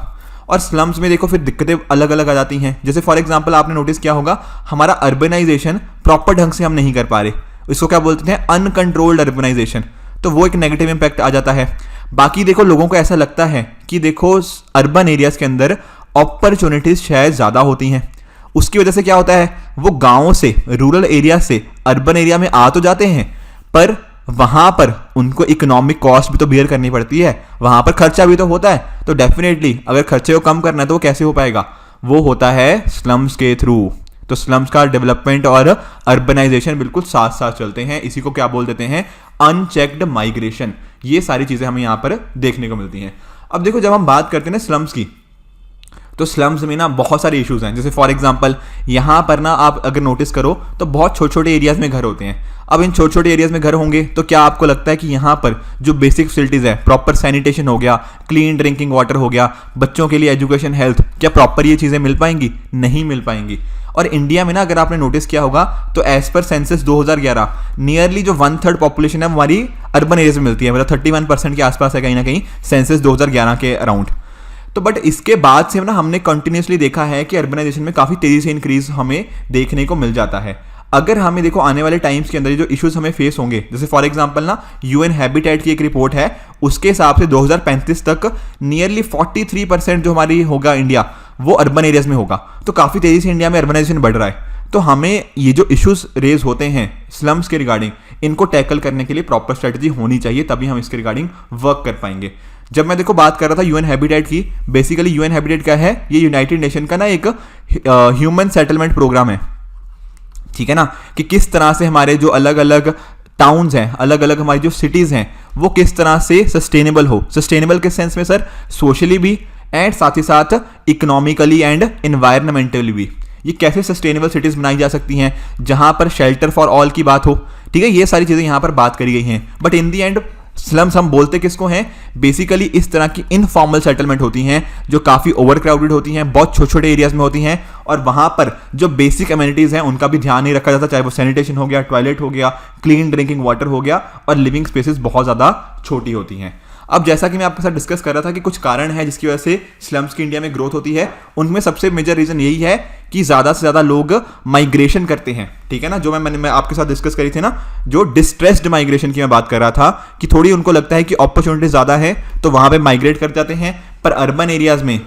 और स्लम्स में देखो फिर दिक्कतें अलग अलग आ जाती हैं। जैसे फॉर एग्जांपल आपने नोटिस किया होगा, हमारा अर्बनाइजेशन प्रॉपर ढंग से हम नहीं कर पा रहे, इसको क्या बोलते हैं अनकंट्रोल्ड अर्बनाइजेशन, तो वो एक नेगेटिव इंपैक्ट आ जाता है। बाकी देखो लोगों को ऐसा लगता है कि देखो अर्बन एरियाज के अंदर अपॉर्चुनिटीज शायद ज़्यादा होती हैं, उसकी वजह से क्या होता है वो गाँव से, रूरल एरिया से अर्बन एरिया में आ तो जाते हैं, पर वहां पर उनको इकोनॉमिक कॉस्ट भी तो बियर करनी पड़ती है, वहां पर खर्चा भी तो होता है। तो डेफिनेटली अगर खर्चे को कम करना है तो वो कैसे हो पाएगा, वो होता है स्लम्स के थ्रू। तो स्लम्स का डेवलपमेंट और अर्बनाइजेशन बिल्कुल साथ साथ चलते हैं, इसी को क्या बोल देते हैं अनचेक्ड माइग्रेशन। ये सारी चीजें हमें यहां पर देखने को मिलती हैं। अब देखो जब हम बात करते हैं ना स्लम्स की, तो स्लम्स में ना बहुत सारे इश्यूज हैं। जैसे फॉर एग्जांपल यहाँ पर ना आप अगर नोटिस करो तो बहुत छोटे छोटे एरियाज में घर होते हैं। अब इन छोटे छोटे एरियाज में घर होंगे तो क्या आपको लगता है कि यहाँ पर जो बेसिक फैसिलिटीज है, प्रॉपर सैनिटेशन हो गया, क्लीन ड्रिंकिंग वाटर हो गया, बच्चों के लिए एजुकेशन, हेल्थ, क्या प्रॉपर ये चीज़ें मिल पाएंगी? नहीं मिल पाएंगी। और इंडिया में ना अगर आपने नोटिस किया होगा तो एज पर सेंसस 2011 नियरली जो 1/3 पॉपुलेशन है हमारी अर्बन एरियाज में मिलती है, मतलब 31% के आसपास है कहीं ना कहीं सेंसस 2011 के अराउंड। तो बट इसके बाद से ना हमने कंटिन्यूसली देखा है कि अर्बनाइजेशन में काफ़ी तेज़ी से इंक्रीज हमें देखने को मिल जाता है। अगर हमें देखो आने वाले टाइम्स के अंदर जो इश्यूज हमें फेस होंगे, जैसे फॉर एग्जांपल ना यूएन हैबिटेट की एक रिपोर्ट है, उसके हिसाब से 2035 तक नियरली 43% जो हमारी होगा इंडिया वो अर्बन एरियाज में होगा। तो काफ़ी तेज़ी से इंडिया में अर्बनाइजेशन बढ़ रहा है। तो हमें ये जो इश्यूज रेज होते हैं स्लम्स के रिगार्डिंग, इनको टैकल करने के लिए प्रॉपर स्ट्रेटजी होनी चाहिए, तभी हम इसके रिगार्डिंग वर्क कर पाएंगे। जब मैं देखो बात कर रहा था यूएन हैबिटेट की, बेसिकली यूएन हैबिटेट क्या है, ये यूनाइटेड नेशन का ना एक ह्यूमन सेटलमेंट प्रोग्राम है, ठीक है ना, कि किस तरह से हमारे जो अलग अलग टाउन्स हैं, अलग अलग हमारी जो सिटीज़ हैं, वो किस तरह से सस्टेनेबल हो। सस्टेनेबल के सेंस में सर सोशली भी एंड साथ ही साथ इकोनॉमिकली एंड एनवायरमेंटली भी। ये कैसे सस्टेनेबल सिटीज़ बनाई जा सकती हैं जहां पर शेल्टर फॉर ऑल की बात हो, ठीक है, ये सारी चीज़ें यहाँ पर बात करी गई हैं। But in the and slums हम बोलते किसको हैं, बेसिकली इस तरह की इनफॉर्मल सेटलमेंट होती हैं जो काफ़ी ओवर क्राउडेड होती हैं, बहुत छोटे छोटे एरियाज में होती हैं, और वहाँ पर जो बेसिक अम्यूनिटीज़ हैं उनका भी ध्यान नहीं रखा जाता, चाहे वो सैनिटेशन हो गया, टॉयलेट हो गया, क्लीन ड्रिंकिंग वाटर हो गया, और लिविंग स्पेसेस बहुत ज़्यादा छोटी होती हैं। अब जैसा कि मैं आपके साथ डिस्कस कर रहा था कि कुछ कारण है जिसकी वजह से स्लम्स की इंडिया में ग्रोथ होती है, उनमें सबसे मेजर रीजन यही है कि ज़्यादा से ज़्यादा लोग माइग्रेशन करते हैं, ठीक है ना। जो मैं आपके साथ डिस्कस करी थी ना, जो डिस्ट्रेस्ड माइग्रेशन की मैं बात कर रहा था कि थोड़ी उनको लगता है कि अपॉर्चुनिटी ज़्यादा है तो वहाँ पे माइग्रेट कर जाते हैं, पर अर्बन एरियाज़ में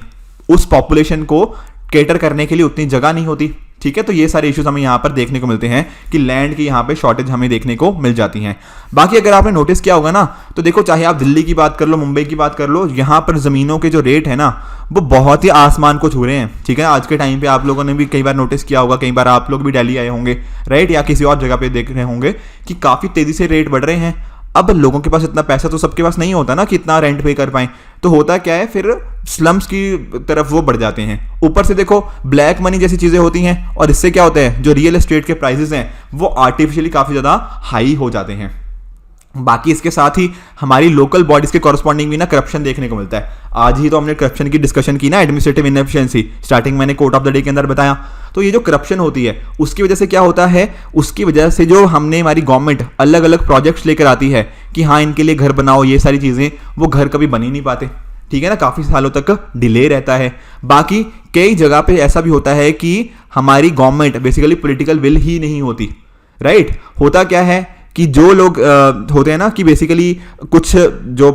उस पॉपुलेशन को केटर करने के लिए उतनी जगह नहीं होती, ठीक है। तो ये सारे इश्यूज हमें यहाँ पर देखने को मिलते हैं कि लैंड की यहाँ पे शॉर्टेज हमें देखने को मिल जाती हैं। बाकी अगर आपने नोटिस किया होगा ना, तो देखो चाहे आप दिल्ली की बात कर लो, मुंबई की बात कर लो, यहाँ पर ज़मीनों के जो रेट है ना वो बहुत ही आसमान को छू रहे हैं, ठीक है। आज के टाइम पे आप लोगों ने भी कई बार नोटिस किया होगा, कई बार आप लोग भी दिल्ली आए होंगे, राइट, या किसी और जगह पे देख रहे होंगे कि काफ़ी तेज़ी से रेट बढ़ रहे हैं। अब लोगों के पास इतना पैसा तो सबके पास नहीं होता ना कि इतना रेंट पे कर पाएं, तो होता क्या है फिर स्लम्स की तरफ वो बढ़ जाते हैं। ऊपर से देखो ब्लैक मनी जैसी चीज़ें होती हैं, और इससे क्या होता है जो रियल एस्टेट के प्राइसेस हैं वो आर्टिफिशियली काफ़ी ज़्यादा हाई हो जाते हैं। बाकी इसके साथ ही हमारी लोकल बॉडीज के कॉरस्पॉन्डिंग भी ना करप्शन देखने को मिलता है। आज ही तो हमने करप्शन की डिस्कशन की ना, एडमिनिस्ट्रेटिव इनएफिशिएंसी, स्टार्टिंग मैंने कोर्ट ऑफ द डे के अंदर बताया। तो ये जो करप्शन होती है उसकी वजह से क्या होता है, उसकी वजह से जो हमने हमारी गवर्नमेंट अलग अलग प्रोजेक्ट्स लेकर आती है कि हाँ इनके लिए घर बनाओ, ये सारी चीज़ें, वो घर कभी बन ही नहीं पाते, ठीक है ना, काफ़ी सालों तक डिले रहता है। बाकी कई जगह पे ऐसा भी होता है कि हमारी government basically political will he नहीं होती, राइट। होता क्या है कि जो लोग होते हैं ना कि बेसिकली कुछ जो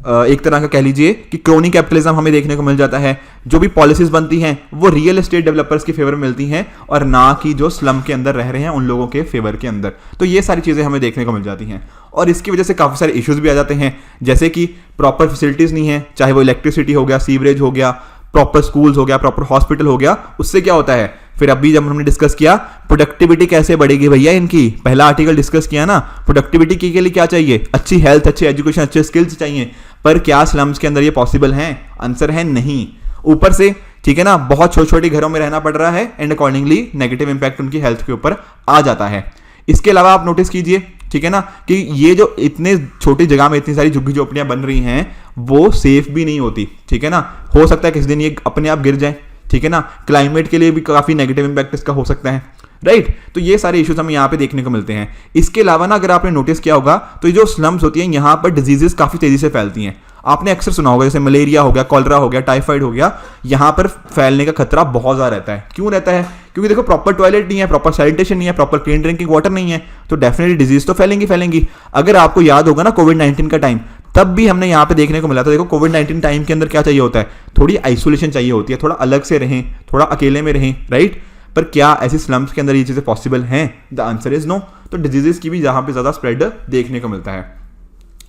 एक तरह का कह लीजिए कि क्रोनी कैपिटलिज्म हमें देखने को मिल जाता है। जो भी पॉलिसीज बनती हैं वो रियल एस्टेट डेवलपर्स के फेवर में मिलती हैं और ना कि जो स्लम के अंदर रह रहे हैं उन लोगों के फेवर के अंदर। तो ये सारी चीज़ें हमें देखने को मिल जाती हैं और इसकी वजह से काफ़ी सारे इश्यूज भी आ जाते हैं, जैसे कि प्रॉपर फैसिलिटीज़ नहीं है, चाहे वो इलेक्ट्रिसिटी हो गया, सीवरेज हो गया, प्रॉपर स्कूल्स हो गया, प्रॉपर हॉस्पिटल हो गया। उससे क्या होता है, फिर अभी जब हमने डिस्कस किया प्रोडक्टिविटी कैसे बढ़ेगी भैया इनकी, पहला आर्टिकल डिस्कस किया ना, प्रोडक्टिविटी के लिए क्या चाहिए, अच्छी हेल्थ, अच्छी एजुकेशन, अच्छे स्किल्स चाहिए। पर क्या स्लम्स के अंदर ये पॉसिबल है? आंसर है नहीं। ऊपर से ठीक है ना, बहुत छोटे छोटे घरों में रहना पड़ रहा है एंड अकॉर्डिंगली नेगेटिव इंपैक्ट उनकी हेल्थ के ऊपर आ जाता है। इसके अलावा आप नोटिस कीजिए, ठीक है ना, कि ये जो इतने छोटी जगह में इतनी सारी झुग्गी झोपड़ियां बन रही हैं वो सेफ भी नहीं होती, ठीक है ना। हो सकता है किसी दिन ये अपने आप गिर जाए, ठीक है ना। क्लाइमेट के लिए भी काफी नेगेटिव इंपैक्ट इसका हो सकता है, राइट। तो ये सारे इश्यूज हमें यहाँ पे देखने को मिलते हैं। इसके अलावा ना अगर आपने नोटिस किया होगा तो ये जो स्लम्स होती हैं यहाँ पर डिजीजेस काफी तेजी से फैलती हैं। आपने अक्सर सुना होगा जैसे मलेरिया हो गया, कॉलरा हो गया, टाइफाइड हो गया, यहाँ पर फैलने का खतरा बहुत ज्यादा रहता है। क्यों रहता है? क्योंकि देखो प्रॉपर टॉयलेट नहीं है, प्रॉपर सैनिटेशन नहीं है, प्रॉपर क्लीन ड्रिंकिंग वाटर नहीं है, तो डेफिनेटली डिजीज तो फैलेंगी। अगर आपको याद होगा ना कोविड-19 का टाइम, तब भी हमने यहाँ पे देखने को मिला था। देखो कोविड-19 टाइम के अंदर क्या चाहिए होता है, थोड़ी आइसोलेशन चाहिए होती है, थोड़ा अलग से रहें, थोड़ा अकेले में रहें, राइट। पर क्या ऐसी स्लम्स के अंदर ये चीजें पॉसिबल हैं? The answer is no. तो डिजीजेस की भी जहां पे ज्यादा स्प्रेड देखने को मिलता है।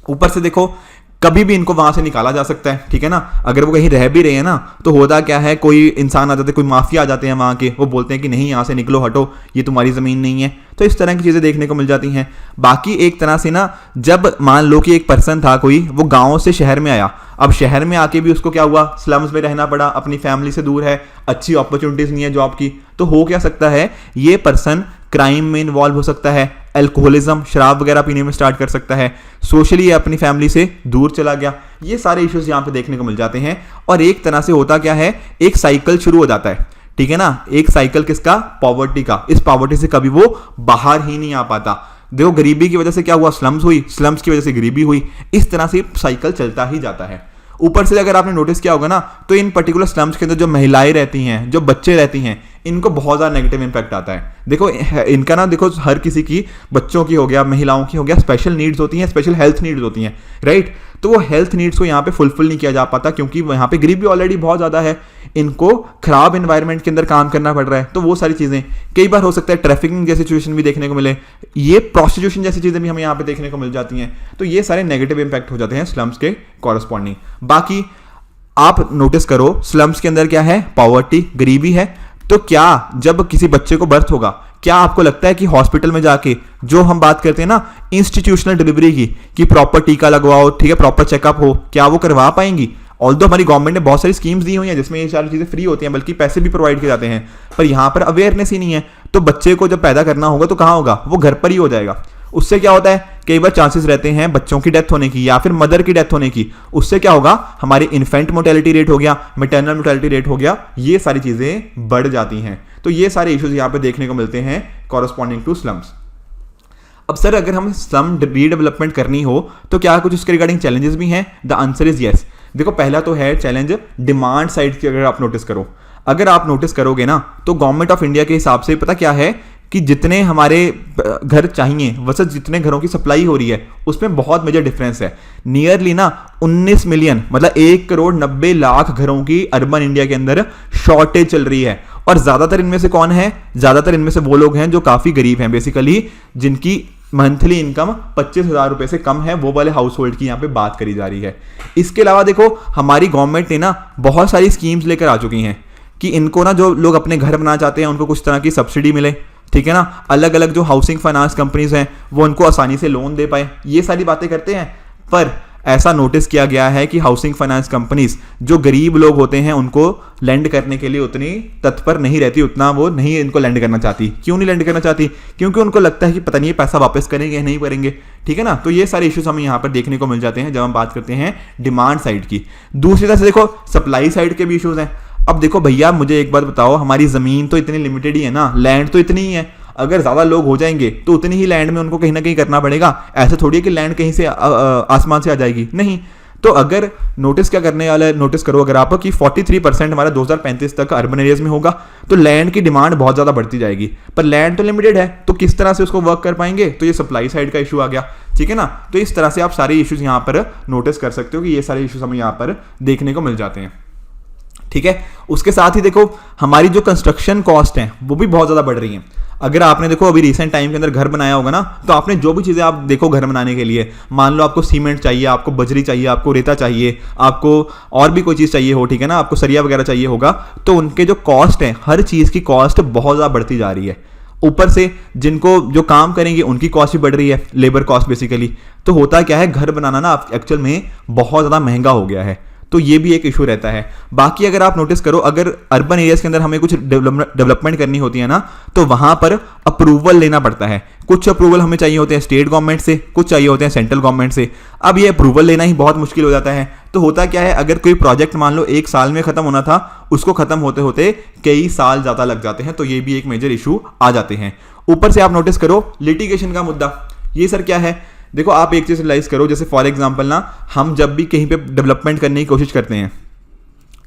ऊपर से देखो कभी भी इनको वहां से निकाला जा सकता है, ठीक है ना। अगर वो कहीं रह भी रहे हैं ना तो होता क्या है, कोई इंसान आ जाते हैं, कोई माफिया आ जाते हैं वहां के, वो बोलते हैं कि नहीं यहाँ से निकलो, हटो, ये तुम्हारी जमीन नहीं है। तो इस तरह की चीजें देखने को मिल जाती हैं। बाकी एक तरह से ना, जब मान लो कि एक पर्सन था कोई, वो गांव से शहर में आया, अब शहर में आके भी उसको क्या हुआ, स्लम्स में रहना पड़ा, अपनी फैमिली से दूर है, अच्छी अपॉर्चुनिटीज नहीं है जॉब की, तो हो क्या सकता है, ये पर्सन क्राइम में इन्वॉल्व हो सकता है, अल्कोहलिज्म, शराब वगैरह पीने में स्टार्ट कर सकता है, सोशली अपनी फैमिली से दूर चला गया। ये सारे इश्यूज यहाँ पे देखने को मिल जाते हैं। और एक तरह से होता क्या है, एक साइकिल शुरू हो जाता है, ठीक है ना। एक साइकिल किसका? पॉवर्टी का। इस पॉवर्टी से कभी वो बाहर ही नहीं आ पाता। देखो गरीबी की वजह से क्या हुआ, स्लम्स हुई, स्लम्स की वजह से गरीबी हुई, इस तरह से साइकिल चलता ही जाता है। ऊपर से अगर आपने नोटिस किया होगा ना, तो इन पर्टिकुलर स्लम्स के अंदर जो महिलाएं रहती हैं, जो बच्चे रहती हैं, इनको बहुत ज़्यादा नेगेटिव इंपैक्ट आता है। देखो इनका ना, देखो हर किसी की, बच्चों की हो गया, महिलाओं की हो गया, स्पेशल नीड्स होती हैं, स्पेशल हेल्थ नीड्स होती हैं, राइट। तो वो हेल्थ नीड्स को यहाँ पे फुलफिल नहीं किया जा पाता क्योंकि यहाँ पे गरीबी ऑलरेडी बहुत ज़्यादा है, इनको खराब एनवायरनमेंट के अंदर काम करना पड़ रहा है। तो वो सारी चीज़ें, कई बार हो सकता है ट्रैफिकिंग जैसी सिचुएशन भी देखने को मिले, ये प्रोस्टिट्यूशन जैसी चीज़ें भी हमें यहाँ पे देखने को मिल जाती हैं। तो ये सारे नेगेटिव इंपैक्ट हो जाते हैं स्लम्स के कॉरस्पॉन्डिंग। बाकी आप नोटिस करो स्लम्स के अंदर क्या है, पॉवर्टी, गरीबी है। तो क्या जब किसी बच्चे को बर्थ होगा, क्या आपको लगता है कि हॉस्पिटल में जाके जो हम बात करते हैं ना इंस्टीट्यूशनल डिलीवरी की, कि प्रॉपर टीका लगवाओ, ठीक है, प्रॉपर चेकअप हो, क्या वो करवा पाएंगी? ऑल्दो हमारी गवर्नमेंट ने बहुत सारी स्कीम्स दी हुई हैं जिसमें ये सारी चीजें फ्री होती हैं, बल्कि पैसे भी प्रोवाइड किए जाते हैं, पर यहाँ पर अवेयरनेस ही नहीं है। तो बच्चे को जब पैदा करना होगा तो कहाँ होगा, वो घर पर ही हो जाएगा। उससे क्या होता है, कई बार चांसेस रहते हैं बच्चों की डेथ होने की या फिर मदर की डेथ होने की। उससे क्या होगा, हमारी इन्फेंट मोर्टेलिटी रेट हो गया, मैटरनल मोर्टेलिटी रेट हो गया, ये सारी चीजें बढ़ जाती हैं। तो ये सारे इश्यूज यहाँ पे देखने को मिलते हैं कॉरस्पॉन्डिंग टू स्लम्स। अब सर अगर हम स्लम रीडेवलपमेंट करनी हो तो क्या कुछ उसके रिगार्डिंग चैलेंजेस भी हैं? The answer is yes. देखो पहला तो है चैलेंज डिमांड साइड की। अगर आप नोटिस करो, अगर आप नोटिस करोगे ना, तो गवर्नमेंट ऑफ इंडिया के हिसाब से पता क्या है कि जितने हमारे घर चाहिए वैसे जितने घरों की सप्लाई हो रही है उसमें बहुत मेजर डिफरेंस है। नियरली ना 19 मिलियन, मतलब 1,90,00,000 घरों की अर्बन इंडिया के अंदर शॉर्टेज चल रही है। और ज्यादातर इनमें से कौन है? ज्यादातर इनमें से वो लोग हैं जो काफी गरीब हैं, बेसिकली जिनकी मंथली इनकम 25,000 रुपए से कम है, वो वाले हाउस होल्ड की यहाँ पे बात करी जा रही है। इसके अलावा देखो हमारी गवर्नमेंट ने ना बहुत सारी स्कीम्स लेकर आ चुकी हैं कि इनको ना, जो लोग अपने घर बनाना चाहते हैं उनको कुछ तरह की सब्सिडी मिले, ठीक है ना। अलग अलग जो हाउसिंग फाइनेंस कंपनीज हैं वो उनको आसानी से लोन दे पाए, ये सारी बातें करते हैं। पर ऐसा नोटिस किया गया है कि हाउसिंग फाइनेंस कंपनीज जो गरीब लोग होते हैं उनको लैंड करने के लिए उतनी तत्पर नहीं रहती, उतना वो नहीं इनको लैंड करना चाहती। क्यों नहीं लैंड करना चाहती? क्योंकि उनको लगता है कि पता नहीं पैसा वापस करेंगे नहीं करेंगे, ठीक है ना। तो ये सारे इश्यूज हमें यहाँ पर देखने को मिल जाते हैं जब हम बात करते हैं डिमांड साइड की। दूसरी तरफ से देखो सप्लाई साइड के भी इश्यूज हैं। अब देखो भैया मुझे एक बात बताओ, हमारी जमीन तो इतनी लिमिटेड ही है ना, लैंड तो इतनी ही है, अगर ज्यादा लोग हो जाएंगे तो उतनी ही लैंड में उनको कहीं ना कहीं करना पड़ेगा। ऐसा थोड़ी है कि लैंड कहीं से आसमान से आ जाएगी, नहीं। तो अगर नोटिस क्या करने वाला है, नोटिस करो अगर आप कि 43% हमारा 2035 तक अर्बन एरियाज में होगा, तो लैंड की डिमांड बहुत ज्यादा बढ़ती जाएगी। पर लैंड तो लिमिटेड है, तो किस तरह से उसको वर्क कर पाएंगे? तो ये सप्लाई साइड का इशू आ गया। ठीक है ना। तो इस तरह से आप सारे इश्यूज यहाँ पर नोटिस कर सकते हो कि ये सारे इश्यूज हमें यहाँ पर देखने को मिल जाते हैं, ठीक है। उसके साथ ही देखो हमारी जो कंस्ट्रक्शन कॉस्ट है वो भी बहुत ज़्यादा बढ़ रही है। अगर आपने देखो अभी रिसेंट टाइम के अंदर घर बनाया होगा ना, तो आपने जो भी चीज़ें आप देखो घर बनाने के लिए, मान लो आपको सीमेंट चाहिए, आपको बजरी चाहिए, आपको रेता चाहिए, आपको और भी कोई चीज़ चाहिए हो, ठीक है ना, आपको सरिया वगैरह चाहिए होगा, तो उनके जो कॉस्ट है, हर चीज़ की कॉस्ट बहुत ज़्यादा बढ़ती जा रही है। ऊपर से जिनको जो काम करेंगे उनकी कॉस्ट भी बढ़ रही है, लेबर कॉस्ट बेसिकली। तो होता क्या है, घर बनाना ना एक्चुअल में बहुत ज़्यादा महंगा हो गया है, तो ये भी एक इशू रहता है। बाकी अगर आप नोटिस करो, अगर अर्बन एरियाज के अंदर हमें कुछ डेवलपमेंट करनी होती है ना, तो वहां पर अप्रूवल लेना पड़ता है। कुछ अप्रूवल हमें चाहिए होते हैं स्टेट गवर्नमेंट से, कुछ चाहिए होते हैं सेंट्रल गवर्नमेंट से। अब ये अप्रूवल लेना ही बहुत मुश्किल हो जाता है। तो होता क्या है, अगर कोई प्रोजेक्ट मान लो 1 साल में खत्म होना था, उसको खत्म होते होते कई साल ज्यादा लग जाते हैं। तो ये भी एक मेजर इशू आ जाते हैं। ऊपर से आप नोटिस करो लिटिगेशन का मुद्दा, ये सर क्या है। देखो आप एक चीज रियलाइज करो, जैसे फॉर एग्जांपल ना, हम जब भी कहीं पे डेवलपमेंट करने की कोशिश करते हैं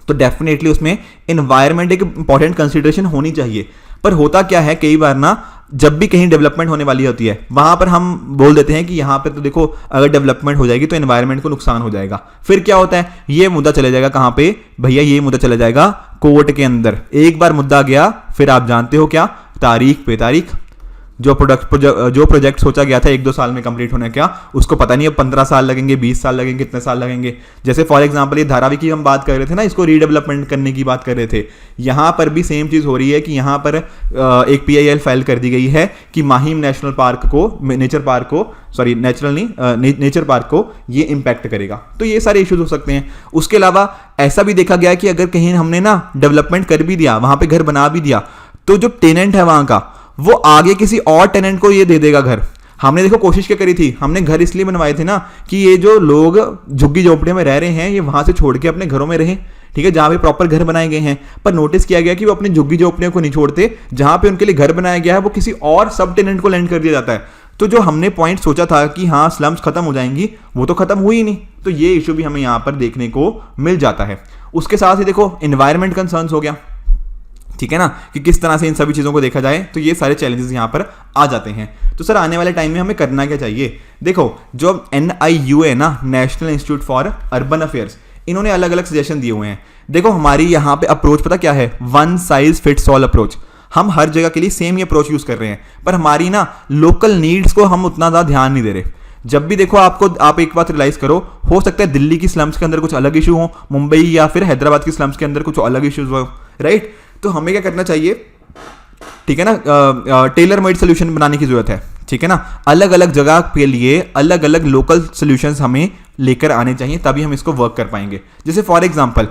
तो डेफिनेटली उसमें एनवायरनमेंट एक इंपॉर्टेंट कंसीडरेशन होनी चाहिए। पर होता क्या है, कई बार ना जब भी कहीं डेवलपमेंट होने वाली होती है, वहां पर हम बोल देते हैं कि यहाँ पे तो देखो अगर डेवलपमेंट हो जाएगी तो एनवायरनमेंट को नुकसान हो जाएगा। फिर क्या होता है, ये मुद्दा चले जाएगा कहाँ पे भैया, ये मुद्दा चला जाएगा कोर्ट के अंदर। एक बार मुद्दा गया, फिर आप जानते हो क्या, तारीख पे तारीख। जो प्रोजेक्ट सोचा गया था 1-2 साल में कंप्लीट होने का, उसको पता नहीं अब 15 साल लगेंगे, 20 साल लगेंगे, कितने साल लगेंगे। जैसे फॉर एग्जांपल ये धारावी की हम बात कर रहे थे ना, इसको रीडेवलपमेंट करने की बात कर रहे थे, यहाँ पर भी सेम चीज़ हो रही है कि यहाँ पर एक PIL फाइल कर दी गई है कि माहिम नेशनल पार्क को, नेचर पार्क को ये इम्पैक्ट करेगा। तो ये सारे इश्यूज हो सकते हैं। उसके अलावा ऐसा भी देखा गया कि अगर कहीं हमने ना डेवलपमेंट कर भी दिया, वहाँ पर घर बना भी दिया, तो जो टेनेंट है वहाँ का, वो आगे किसी और टेनेंट को ये दे देगा घर। हमने देखो कोशिश क्या करी थी, हमने घर इसलिए बनवाए थे ना कि ये जो लोग झुग्गी झोपड़ियों में रह रहे हैं, ये वहां से छोड़ के अपने घरों में रहें, ठीक है, जहां पे प्रॉपर घर बनाए गए हैं। पर नोटिस किया गया कि वो अपनी झुग्गी झोपड़ियों को नहीं छोड़ते, जहां पे उनके लिए घर बनाया गया है वो किसी और सब टेनेंट को लैंड कर दिया जाता है। तो जो हमने पॉइंट सोचा था कि हाँ स्लम्स खत्म हो जाएंगी, वो तो खत्म हुई ही नहीं। तो ये इशू भी हमें यहाँ पर देखने को मिल जाता है। उसके साथ ही देखो एनवायरमेंट कंसर्न्स हो गया, ठीक है ना, कि किस तरह से इन सभी चीज़ों को देखा जाए। तो ये सारे चैलेंजेस यहाँ पर आ जाते हैं। तो सर आने वाले टाइम में हमें करना क्या चाहिए। देखो जो NIUA है ना, national institute for urban affairs, इन्होंने अलग अलग सजेशन दिए हुए हैं। देखो हमारी यहाँ पे अप्रोच पता क्या है, one size fits all approach. हम हर जगह के लिए सेम ही अप्रोच यूज कर रहे हैं, पर हमारी ना लोकल नीड्स को हम उतना ज़्यादा ध्यान नहीं दे रहे। जब भी देखो आप एक बात रियलाइज करो, हो सकता है दिल्ली की स्लम्स के अंदर कुछ अलग इशू हो, मुंबई या फिर हैदराबाद की स्लम्स के अंदर कुछ अलग इशूज हो, राइट। तो हमें क्या करना चाहिए, ठीक है ना, टेलर मेड सोल्यूशन बनाने की जरूरत है, ठीक है ना। अलग अलग जगह के लिए अलग अलग लोकल सोल्यूशंस हमें लेकर आने चाहिए, तभी हम इसको वर्क कर पाएंगे। जैसे फॉर एग्जांपल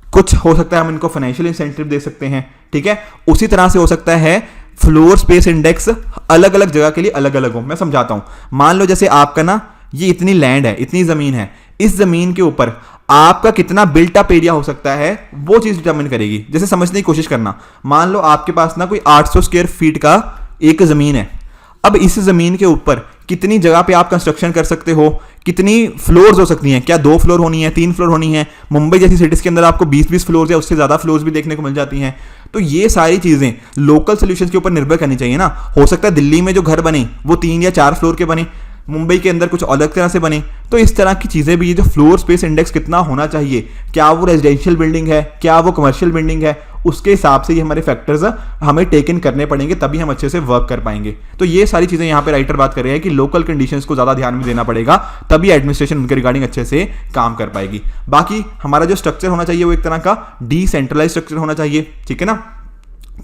कुछ हो सकता है हम इनको फाइनेंशियल इंसेंटिव दे सकते हैं, ठीक है। उसी तरह से हो सकता है फ्लोर स्पेस इंडेक्स अलग अलग जगह के लिए अलग अलग हो। मैं समझाता हूं, मान लो जैसे आपका ना ये इतनी लैंड है, इतनी जमीन है, इस जमीन के ऊपर आपका कितना बिल्ट अप एरिया हो सकता है, वो चीज डिटरमिन करेगी। जैसे समझने की कोशिश करना, मान लो आपके पास ना कोई 800 स्क्वायर फीट का एक जमीन है। अब इस जमीन के ऊपर कितनी जगह पे आप कंस्ट्रक्शन कर सकते हो, कितनी फ्लोर्स हो सकती हैं, क्या 2 फ्लोर होनी है, 3 फ्लोर होनी है। मुंबई जैसी सिटीज के अंदर आपको 20-20 फ्लोर्स या उससे ज्यादा फ्लोर्स भी देखने को मिल जाती हैं। तो ये सारी चीजें लोकल सोल्यूशंस के ऊपर निर्भर करनी चाहिए ना। हो सकता है दिल्ली में जो घर बने वो 3 या 4 फ्लोर के बने, मुंबई के अंदर कुछ अलग तरह से बने। तो इस तरह की चीजें भी, ये जो फ्लोर स्पेस इंडेक्स कितना होना चाहिए, क्या वो रेजिडेंशियल बिल्डिंग है, क्या वो कमर्शियल बिल्डिंग है, उसके हिसाब से ये हमारे फैक्टर्स हमें टेक इन करने पड़ेंगे, तभी हम अच्छे से वर्क कर पाएंगे। तो ये सारी चीजें यहाँ पे राइटर बात कर रहे हैं कि लोकल कंडीशंस को ज्यादा ध्यान में देना पड़ेगा, तभी एडमिनिस्ट्रेशन उनके रिगार्डिंग अच्छे से काम कर पाएगी। बाकी हमारा जो स्ट्रक्चर होना चाहिए वो एक तरह का डिसेंट्रलाइज स्ट्रक्चर होना चाहिए, ठीक है ना,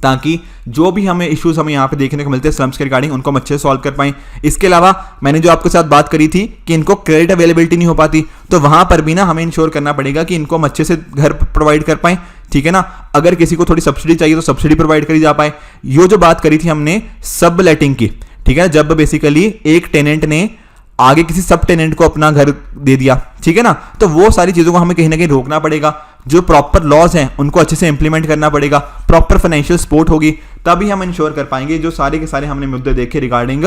ताकि जो भी हमें इश्यूज हमें यहाँ पे देखने को मिलते हैं स्लम्स के रिगार्डिंग, उनको हम अच्छे से सॉल्व कर पाएं। इसके अलावा मैंने जो आपके साथ बात करी थी कि इनको क्रेडिट अवेलेबिलिटी नहीं हो पाती, तो वहां पर भी ना हमें इंश्योर करना पड़ेगा कि इनको हम अच्छे से घर प्रोवाइड कर पाएं, ठीक है ना। अगर किसी को थोड़ी सब्सिडी चाहिए तो सब्सिडी प्रोवाइड करी जा पाए। ये जो बात करी थी हमने सब लेटिंग की, ठीक है, जब बेसिकली एक टेनेंट ने आगे किसी सब टेनेंट को अपना घर दे दिया, ठीक है ना, तो वो सारी चीजों को हमें कहीं ना कहीं रोकना पड़ेगा। जो प्रॉपर लॉज हैं उनको अच्छे से इंप्लीमेंट करना पड़ेगा, प्रॉपर फाइनेंशियल सपोर्ट होगी, तभी हम इंश्योर कर पाएंगे जो सारे के सारे हमने मुद्दे देखे regarding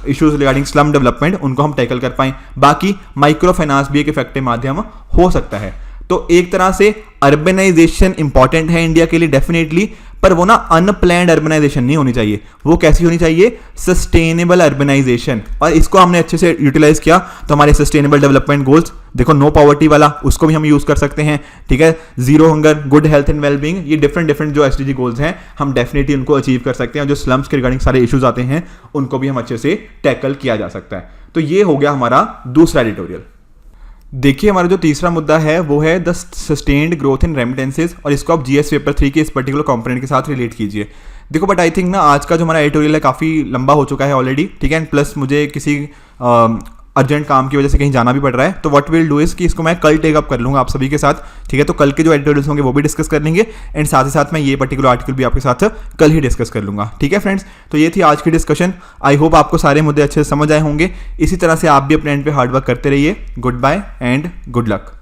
issues regarding slum development, उनको हम टैकल कर पाएं। बाकी माइक्रो फाइनेंस भी एक इफेक्टिव माध्यम हो सकता है। तो एक तरह से अर्बनाइजेशन इंपॉर्टेंट है इंडिया के लिए डेफिनेटली, पर वो ना अनप्लैंड अर्बनाइजेशन नहीं होनी चाहिए। वो कैसी होनी चाहिए? Sustainable urbanisation. और इसको हमने अच्छे से यूटिलाइज किया तो हमारे सस्टेनेबल डेवलपमेंट गोल्स, देखो नो पॉवर्टी वाला, उसको भी हम यूज कर सकते हैं, ठीक है। Zero hunger, good health and wellbeing, ये डिफरेंट जो एसडीजी गोल्स हैं हम डेफिनेटली उनको अचीव कर सकते हैं। और जो स्लम्स के रिगार्डिंग सारे इश्यूज आते हैं उनको भी हम अच्छे से टैकल किया जा सकता है। तो ये हो गया हमारा दूसरा एडिटोरियल। देखिए हमारा जो तीसरा मुद्दा है वो है the sustained growth in remittances, और इसको आप जीएस पेपर 3 के इस पर्टिकुलर कंपोनेंट के साथ रिलेट कीजिए। देखो बट आई थिंक ना आज का जो हमारा एडिटोरियल है काफ़ी लंबा हो चुका है ऑलरेडी, ठीक है। प्लस मुझे किसी अर्जेंट काम की वजह से कहीं जाना भी पड़ रहा है, तो व्हाट विल डू इज कि इसको मैं कल टेक अप कर लूँगा आप सभी के साथ, ठीक है। तो कल के जो एडिटोरियल्स होंगे वो भी डिस्कस कर लेंगे, एंड साथ ही साथ मैं ये पर्टिकुलर आर्टिकल भी आपके साथ कल ही डिस्कस कर लूँगा, ठीक है फ्रेंड्स। तो ये थी आज की डिस्कशन। आई होप आपको सारे मुद्दे अच्छे से समझ आए होंगे। इसी तरह से आप भी अपने एंड पे हार्डवर्क करते रहिए। Good bye and good luck.